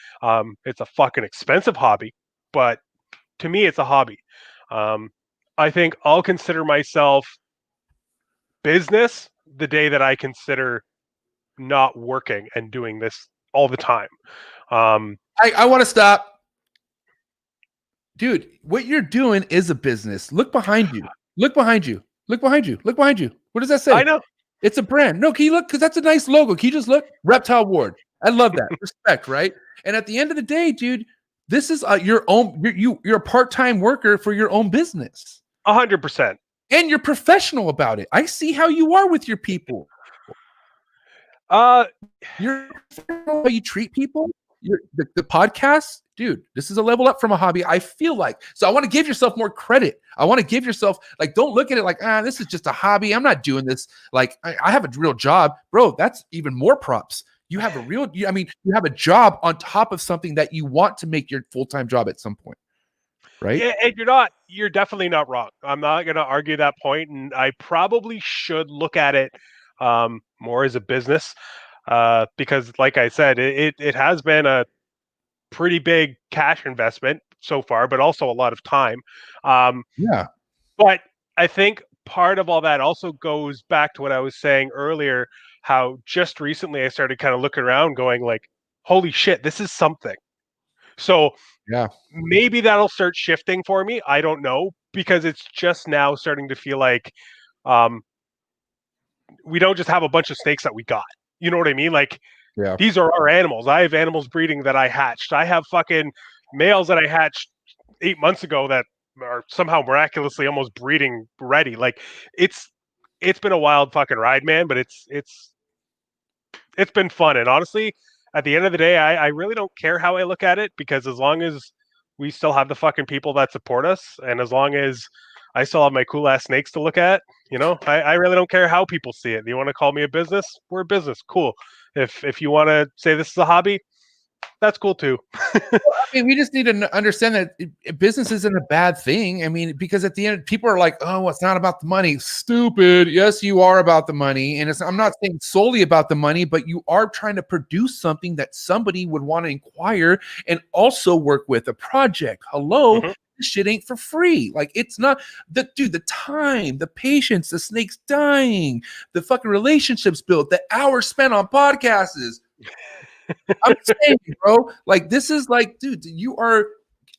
It's a fucking expensive hobby, but to me, it's a hobby. I think I'll consider myself business the day that I consider not working and doing this all the time. I want to stop. Dude, what you're doing is a business. Look behind you. Look behind you. Look behind you. Look behind you. What does that say? I know. It's a brand. No, can you look? Because that's a nice logo. Can you just look? Reptile Ward. I love that. Respect, right? And at the end of the day, dude, this is your own. You're a part-time worker for your own business. 100%. And you're professional about it. I see how you are with your people. You're how you treat people. The podcast, dude, this is a level up from a hobby, I feel like. So I want to give yourself more credit. I want to give yourself, like, don't look at it like, this is just a hobby. I'm not doing this. Like, I have a real job. Bro, that's even more props. You have a real, you have a job on top of something that you want to make your full-time job at some point. Right? Yeah, and you're definitely not wrong. I'm not going to argue that point, and I probably should look at it more as a business because, like I said, it has been a pretty big cash investment so far, but also a lot of time. Yeah. But I think part of all that also goes back to what I was saying earlier, how just recently I started kind of looking around going like, holy shit, this is something. So yeah, maybe that'll start shifting for me. I don't know, because it's just now starting to feel like we don't just have a bunch of snakes that we got. You know what I mean? Like, yeah, these are our animals. I have animals breeding that I hatched. I have fucking males that I hatched 8 months ago that are somehow miraculously almost breeding ready. Like, it's been a wild fucking ride, man, but it's been fun. And honestly, at the end of the day, I really don't care how I look at it, because as long as we still have the fucking people that support us, and as long as I still have my cool ass snakes to look at, I really don't care how people see it. You want to call me a business? We're a business. Cool. If you want to say this is a hobby, that's cool too. We just need to understand that business isn't a bad thing. Because at the end, people are like, "Oh, it's not about the money." Stupid. Yes, you are about the money, and I'm not saying solely about the money, but you are trying to produce something that somebody would want to inquire and also work with a project. Hello. Mm-hmm. This shit ain't for free. Like, it's not the time, the patience, the snakes dying, the fucking relationships built, the hours spent on podcasts. I'm saying, bro, like, this is like, dude, you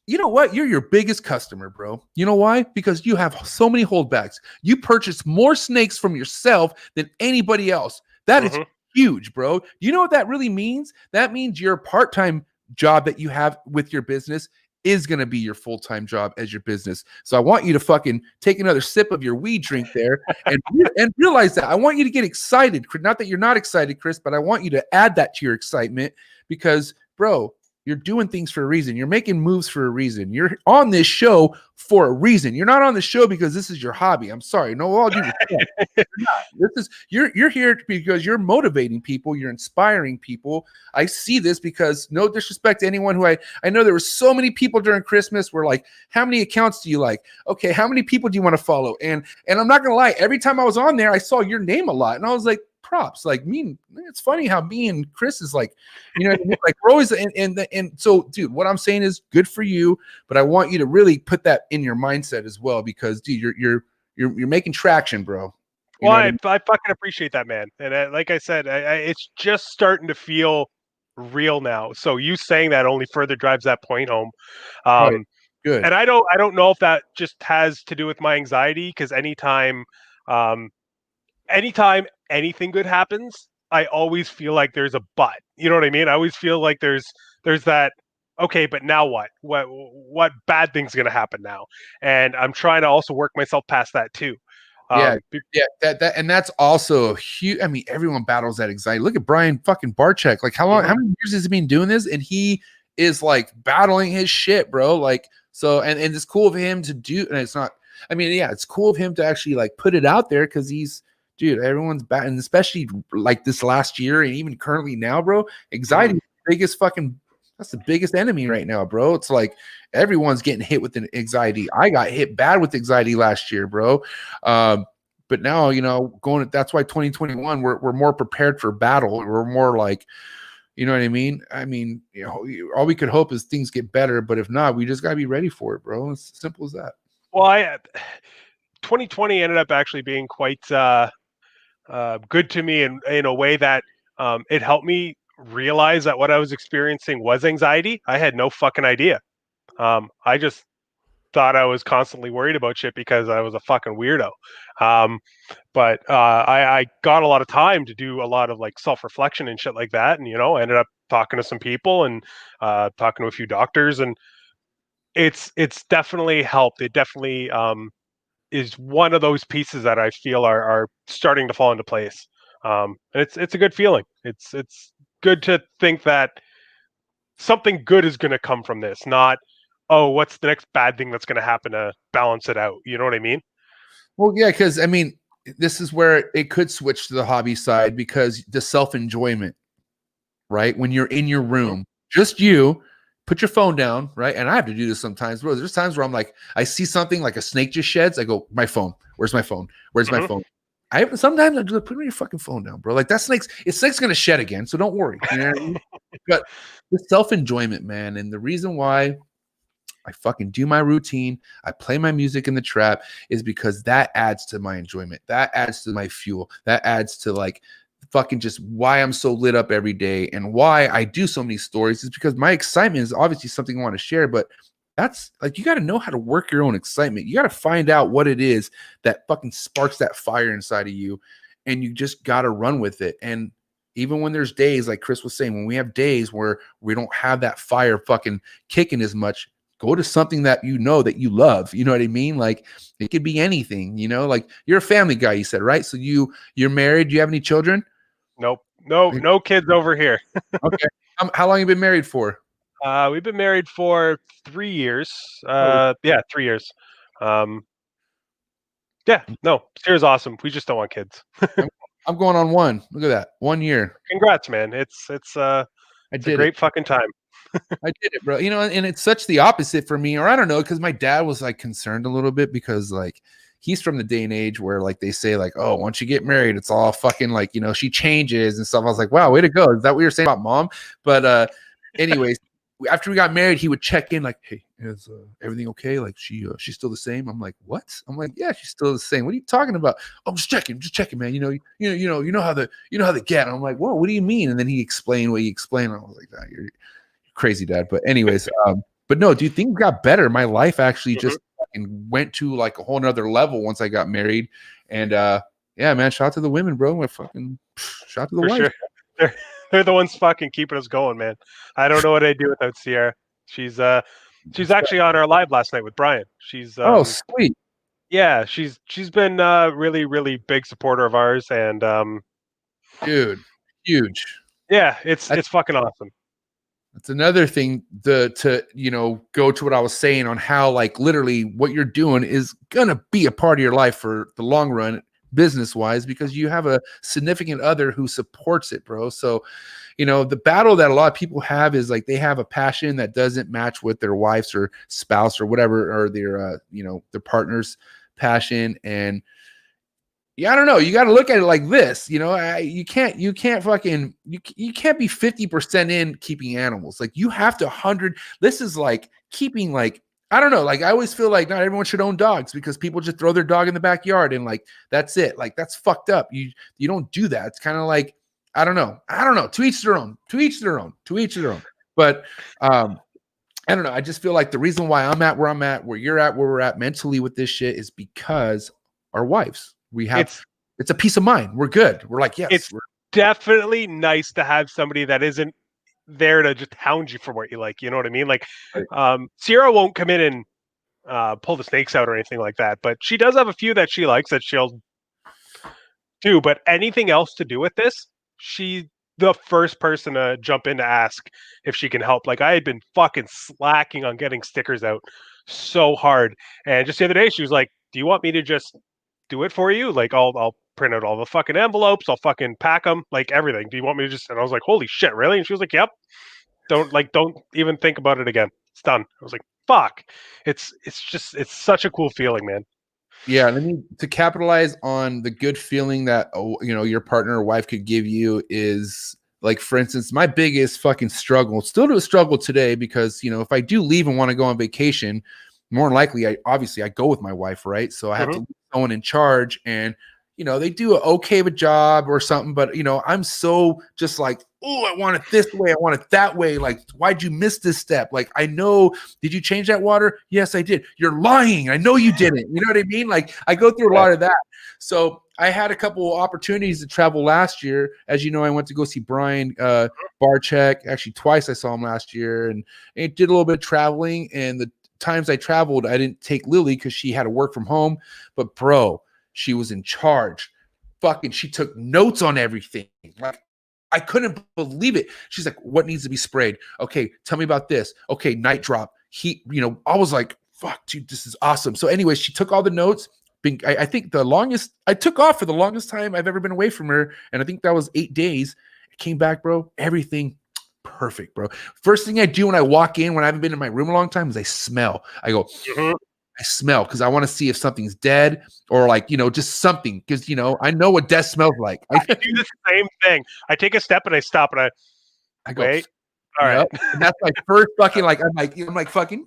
know what? You're your biggest customer, bro. You know why? Because you have so many holdbacks. You purchase more snakes from yourself than anybody else. That is huge, bro. You know what that really means? That means your part-time job that you have with your business is going to be your full-time job as your business. So I want you to fucking take another sip of your weed drink there and realize that. I want you to get excited. Not that you're not excited, Chris, but I want you to add that to your excitement, because, bro, you're doing things for a reason. You're making moves for a reason. You're on this show for a reason. You're not on the show because this is your hobby. I'm sorry. No, all due respect. You're here because you're motivating people. You're inspiring people. I see this because, no disrespect to anyone who I know there were so many people during Christmas were like, how many accounts do you like? Okay, how many people do you want to follow? And I'm not gonna lie, every time I was on there, I saw your name a lot, and I was like, props. Like, it's funny how me and Chris is like, like, we're always and so, dude, what I'm saying is good for you, but I want you to really put that in your mindset as well, because, dude, you're making traction, bro. I fucking appreciate that, man. And like I said, it's just starting to feel real now. So you saying that only further drives that point home. Right. Good. And I don't know if that just has to do with my anxiety, because anytime anything good happens, I always feel like there's a but. You know what I mean? I always feel like there's that, okay, but now what? What bad thing's going to happen now? And I'm trying to also work myself past that too. And that's also a huge. Everyone battles that anxiety. Look at Brian fucking Barczyk. Like, how long? How many years has he been doing this? And he is like battling his shit, bro. Like, so, and it's cool of him to do. And it's not. It's cool of him to actually like put it out there, because he's. Dude, everyone's bad, and especially like this last year and even currently now, bro. Anxiety is that's the biggest enemy right now, bro. It's like everyone's getting hit with an anxiety. I got hit bad with anxiety last year, bro. But now, that's why 2021 we're more prepared for battle. We're more like, you know what I mean? All we could hope is things get better, but if not, we just gotta be ready for it, bro. It's as simple as that. Well, 2020 ended up actually being quite good to me in a way that it helped me realize that what I was experiencing was anxiety. I had no fucking idea. I just thought I was constantly worried about shit because I was a fucking weirdo. Um, but I got a lot of time to do a lot of like self-reflection and shit like that. And, I ended up talking to some people and talking to a few doctors, and it's definitely helped. It definitely is one of those pieces that I feel are starting to fall into place. And it's a good feeling. It's good to think that something good is going to come from this, not, oh, what's the next bad thing that's going to happen to balance it out? You know what I mean? Well, yeah, because I mean, this is where it could switch to the hobby side, because the self-enjoyment, right? When you're in your room, just you, put your phone down, right? And I have to do this sometimes, bro. There's times where I'm like, I see something like a snake just sheds. I go, my phone. Where's my phone? Where's my phone? Sometimes I just put your fucking phone down, bro. Like that snake's gonna shed again, so don't worry. You know what I mean? But the self-enjoyment, man, and the reason why I fucking do my routine, I play my music in the trap, is because that adds to my enjoyment. That adds to my fuel. That adds to like fucking just why I'm so lit up every day, and why I do so many stories is because my excitement is obviously something I want to share, but that's like, you got to know how to work your own excitement. You got to find out what it is that fucking sparks that fire inside of you, and you just got to run with it. And even when there's days, like Chris was saying, when we have days where we don't have that fire fucking kicking as much, go to something that you know that you love. You know what I mean? Like it could be anything, like you're a family guy, you said, right? So you're married. Do you have any children? Nope. No kids over here. Okay. How long have you been married for? We've been married for 3 years. 3 years. No, Sarah's awesome. We just don't want kids. I'm going on one. Look at that. 1 year. Congrats, man. It's a great fucking time. I did it, bro. And it's such the opposite for me, or I don't know, because my dad was like concerned a little bit, because like he's from the day and age where like they say like, oh, once you get married, it's all fucking like, she changes and stuff. I was like, wow, way to go. Is that what you're saying about mom? But anyways, after we got married, he would check in like, hey, is everything okay? Like she's still the same? I'm like, what? I'm like, yeah, she's still the same. What are you talking about? Oh, I'm just checking, man. You know how they get. I'm like, whoa, what do you mean? And then he explained what he explained. I was like, nah, you're crazy, dad. But anyways, but no, do you think it got better? My life actually just fucking went to like a whole nother level once I got married. And yeah, man, shout out to the women, bro. Shout out to the wife. Sure. They're the ones fucking keeping us going, man. I don't know what I'd do without Sierra. She's actually on our live last night with Brian. She's oh, sweet. Yeah, she's been really, really big supporter of ours, and dude, huge. Yeah, it's fucking awesome. That's another thing to go to what I was saying on how like literally what you're doing is gonna be a part of your life for the long run, business wise, because you have a significant other who supports it, bro. So the battle that a lot of people have is like they have a passion that doesn't match with their wife's or spouse or whatever, or their their partner's passion. And yeah, I don't know. You got to look at it like this. You can't be 50% in keeping animals. Like you have to 100. This is like keeping like, I don't know. Like I always feel like not everyone should own dogs because people just throw their dog in the backyard and like, that's it. Like that's fucked up. You don't do that. It's kind of like, I don't know. To each their own. But I don't know. I just feel like the reason why I'm at where I'm at, where you're at, where we're at mentally with this shit is because our wives. We have it's a peace of mind. We're good. We're like, yes. It's definitely nice to have somebody that isn't there to just hound you for what you like. You know what I mean? Like, Sierra won't come in and pull the snakes out or anything like that, but she does have a few that she likes that she'll do. But anything else to do with this, she's the first person to jump in to ask if she can help. Like I had been fucking slacking on getting stickers out so hard, and just the other day she was like, "Do you want me to just do it for you? Like I'll print out all the fucking envelopes, I'll fucking pack them, like everything. Do you want me to just?" And I was like, "Holy shit, really?" And she was like, "Yep. Don't even think about it again. It's done." I was like, "Fuck." It's such a cool feeling, man. Yeah, to capitalize on the good feeling that your partner or wife could give you is like, for instance, my biggest fucking struggle, still to a struggle today, because if I do leave and want to go on vacation, more than likely I go with my wife, right? So I have to leave someone in charge, and you know, they do an okay of a job or something, but you know, I'm so just like, oh, I want it this way, I want it that way. Like, why'd you miss this step? Like, I know, did you change that water? Yes, I did. You're lying. I know you didn't. You know what I mean? Like, I go through a lot of that. So I had a couple of opportunities to travel last year. As you know, I went to go see Brian Barczyk. Actually, twice I saw him last year, and it did a little bit of traveling. And the times I traveled, I didn't take Lily because she had to work from home. But bro, she was in charge. Fucking, she took notes on everything. Like, I couldn't believe it. She's like, what needs to be sprayed? Okay, tell me about this. Okay, night drop. Heat, you know, I was like, fuck, dude, this is awesome. So anyways, she took all the notes. I think the longest, I took off for the longest time I've ever been away from her. And I think that was 8 days. I came back, bro. Everything perfect, bro. First thing I do when I walk in, when I haven't been in my room a long time, is I smell. I go, I smell because I want to see if something's dead or like, you know, just something. Because, you know, I know what death smells like. I do the same thing. I take a step and I stop and I go, wait. All right. And that's my first fucking, like, I'm like fucking,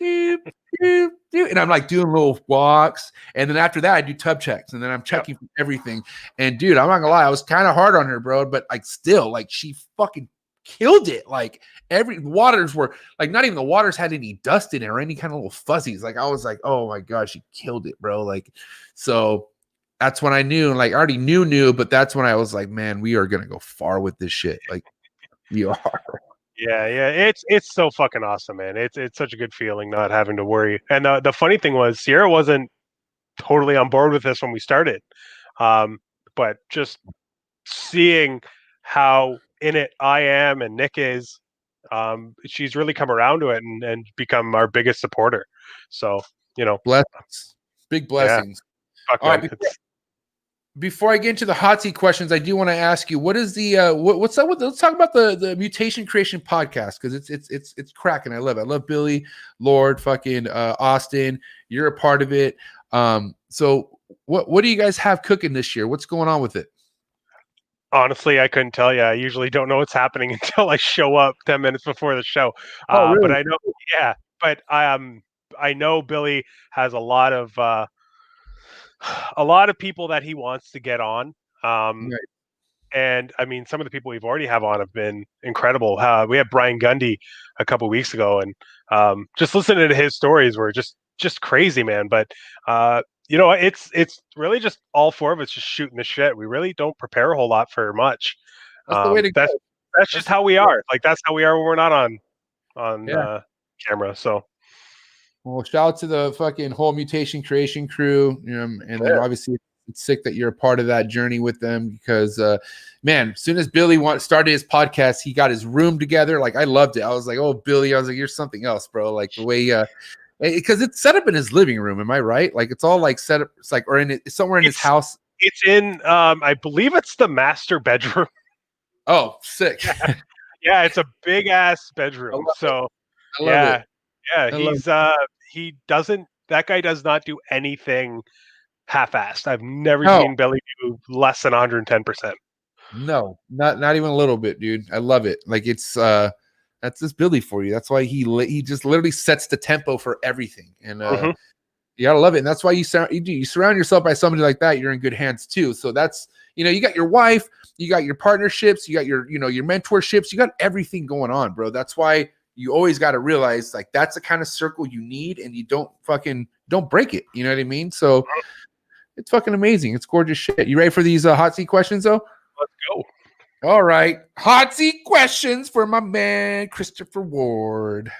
and I'm like doing little walks. And then after that, I do tub checks. And then I'm checking for everything. And dude, I'm not gonna lie, I was kind of hard on her, bro. But like, still, like, she fucking killed it. Like, every waters were like, not even the waters had any dust in it or any kind of little fuzzies. Like, I was like, oh my god, she killed it, bro. Like, so that's when I knew. Like, I already knew, but that's when I was like, man, we are gonna go far with this shit. Like, we are. Yeah, it's so fucking awesome, man. It's such a good feeling not having to worry. And the funny thing was, Sierra wasn't totally on board with this when we started, but just seeing how in it I am and Nick is, she's really come around to it and become our biggest supporter. So, you know, blessings, big blessings. Yeah. Fuck, all man, right, before I get into the hot seat questions, I do want to ask you, what is the what's up with? Let's talk about the Mutation Creation podcast, because it's cracking. I love it. I love Billy, Lord, fucking Austin. You're a part of it. So what do you guys have cooking this year? What's going on with it? honestly, I couldn't tell you. I usually don't know what's happening until I show up 10 minutes before the show. Oh, really? But I know, yeah. But I know Billy has a lot of people that he wants to get on. Right. And I mean, some of the people we've already have on have been incredible. We had Brian Gundy a couple weeks ago, and just listening to his stories were just crazy, man. But you know, it's really just all four of us just shooting the shit. We really don't prepare a whole lot for much. That's the way to go. That's just how we are. Like, that's how we are when we're not on camera. So, well, shout out to the fucking whole Mutation Creation crew, and then obviously it's sick that you're a part of that journey with them, because man, as soon as Billy started his podcast, he got his room together. Like, I loved it. I was like, oh, Billy, I was like, you're something else, bro. Like, the way because it's set up in his living room, am I right? Like, it's all like set up, it's like, or in it somewhere in his house. It's in I believe it's the master bedroom. Oh, sick. Yeah, it's a big ass bedroom. So I love it. That guy does not do anything half-assed. I've never seen Billy do less than 110%. No, not even a little bit, dude. I love it. Like, it's that's just Billy for you. That's why he just literally sets the tempo for everything, and you gotta love it. And that's why you surround yourself by somebody like that. You're in good hands too. So that's, you know, you got your wife, you got your partnerships, you got your, you know, your mentorships, you got everything going on, bro. That's why you always got to realize, like, that's the kind of circle you need, and you don't break it. You know what I mean? So it's fucking amazing. It's gorgeous shit. You ready for these hot seat questions, though? Let's go. All right. Hot seat questions for my man, Christopher Ward.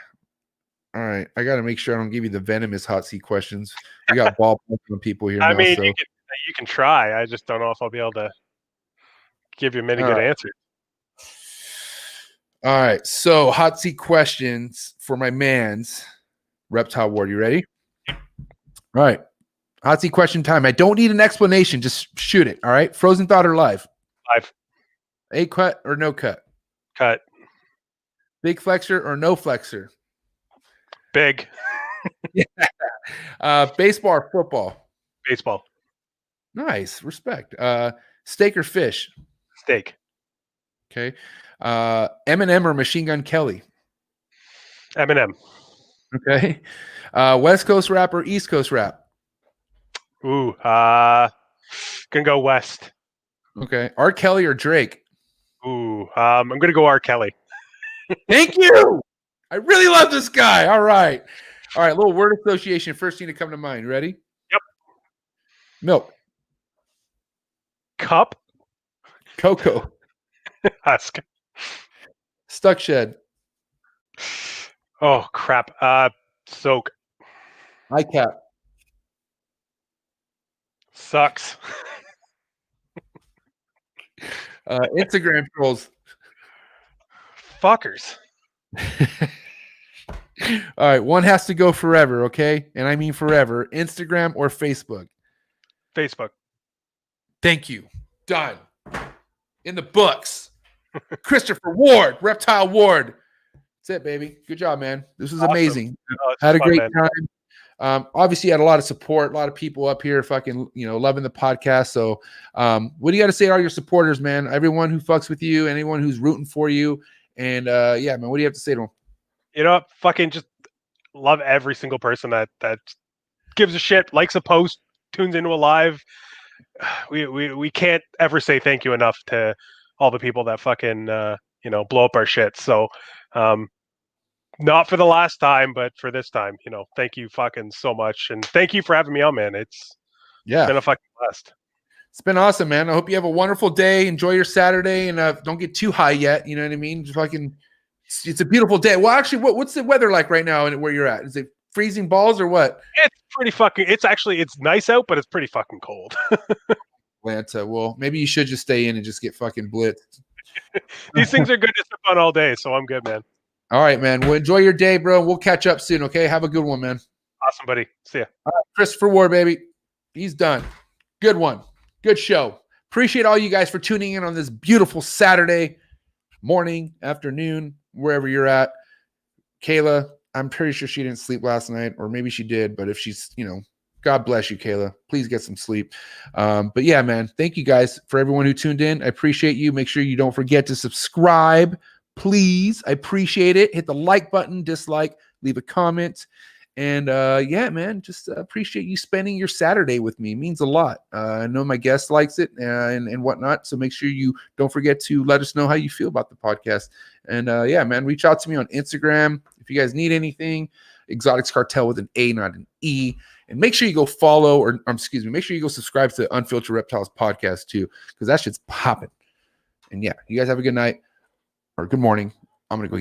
All right. I got to make sure I don't give you the venomous hot seat questions. We got ball on people here. I now, mean, so. you can try. I just don't know if I'll be able to give you many good answers. All right. So, hot seat questions for my man's Reptile Ward. You ready? All right. Hot seat question time. I don't need an explanation. Just shoot it. All right. Frozen thought or live? Live. A cut or no cut? Cut. Big flexor or no flexor? Big. Yeah. Baseball or football? Baseball. Nice. Respect. Steak or fish? Steak. Okay. Eminem or Machine Gun Kelly? Eminem. Okay. West Coast rap or East Coast rap? Ooh. Gonna go West. Okay. R. Kelly or Drake? Ooh, I'm gonna go R. Kelly. Thank you. I really love this guy. All right. All right. Little word association. First thing to come to mind. Ready? Yep. Milk. Cup. Cocoa. Husk. Stuck shed. Oh crap. Soak. ICAP. Sucks. Instagram trolls. Fuckers. All right. One has to go forever. Okay. And I mean forever. Instagram or Facebook? Facebook. Thank you. Done. In the books. Christopher Ward, Reptile Ward. That's it, baby. Good job, man. This was Awesome. amazing. Oh, it's Had a fun, great man. time. Obviously, had a lot of support, a lot of people up here fucking, loving the podcast. So, what do you got to say to all your supporters, man? Everyone who fucks with you, anyone who's rooting for you. And yeah, man, what do you have to say to them? You know, fucking just love every single person that gives a shit, likes a post, tunes into a live. We can't ever say thank you enough to all the people that fucking blow up our shit. So not for the last time, but for this time, thank you fucking so much, and thank you for having me on, man. It's been a fucking blast. It's been awesome, man. I hope you have a wonderful day. Enjoy your Saturday, and don't get too high yet. You know what I mean? Just fucking, it's a beautiful day. Well, actually, what's the weather like right now and where you're at? Is it freezing balls or what? It's pretty fucking. It's nice out, but it's pretty fucking cold. Atlanta. Well, maybe you should just stay in and just get fucking blitzed. These things are good to sip on all day, so I'm good, man. All right, man. Well, enjoy your day, bro. We'll catch up soon, okay? Have a good one, man. Awesome, buddy. See ya. Christopher Ward, baby. He's done. Good one. Good show. Appreciate all you guys for tuning in on this beautiful Saturday morning, afternoon, wherever you're at. Kayla, I'm pretty sure she didn't sleep last night, or maybe she did, but if she's, God bless you, Kayla. Please get some sleep. But yeah, man, thank you guys for everyone who tuned in. I appreciate you. Make sure you don't forget to subscribe, please. I appreciate it. Hit the like button, dislike, leave a comment. And yeah, man, just appreciate you spending your Saturday with me. It means a lot. I know my guest likes it and whatnot. So make sure you don't forget to let us know how you feel about the podcast. And yeah, man, reach out to me on Instagram if you guys need anything. Exotics Cartel with an A, not an E. And make sure you go follow make sure you go subscribe to Unfiltered Reptiles podcast too, because that shit's popping. And yeah, you guys have a good night or good morning. I'm going to go get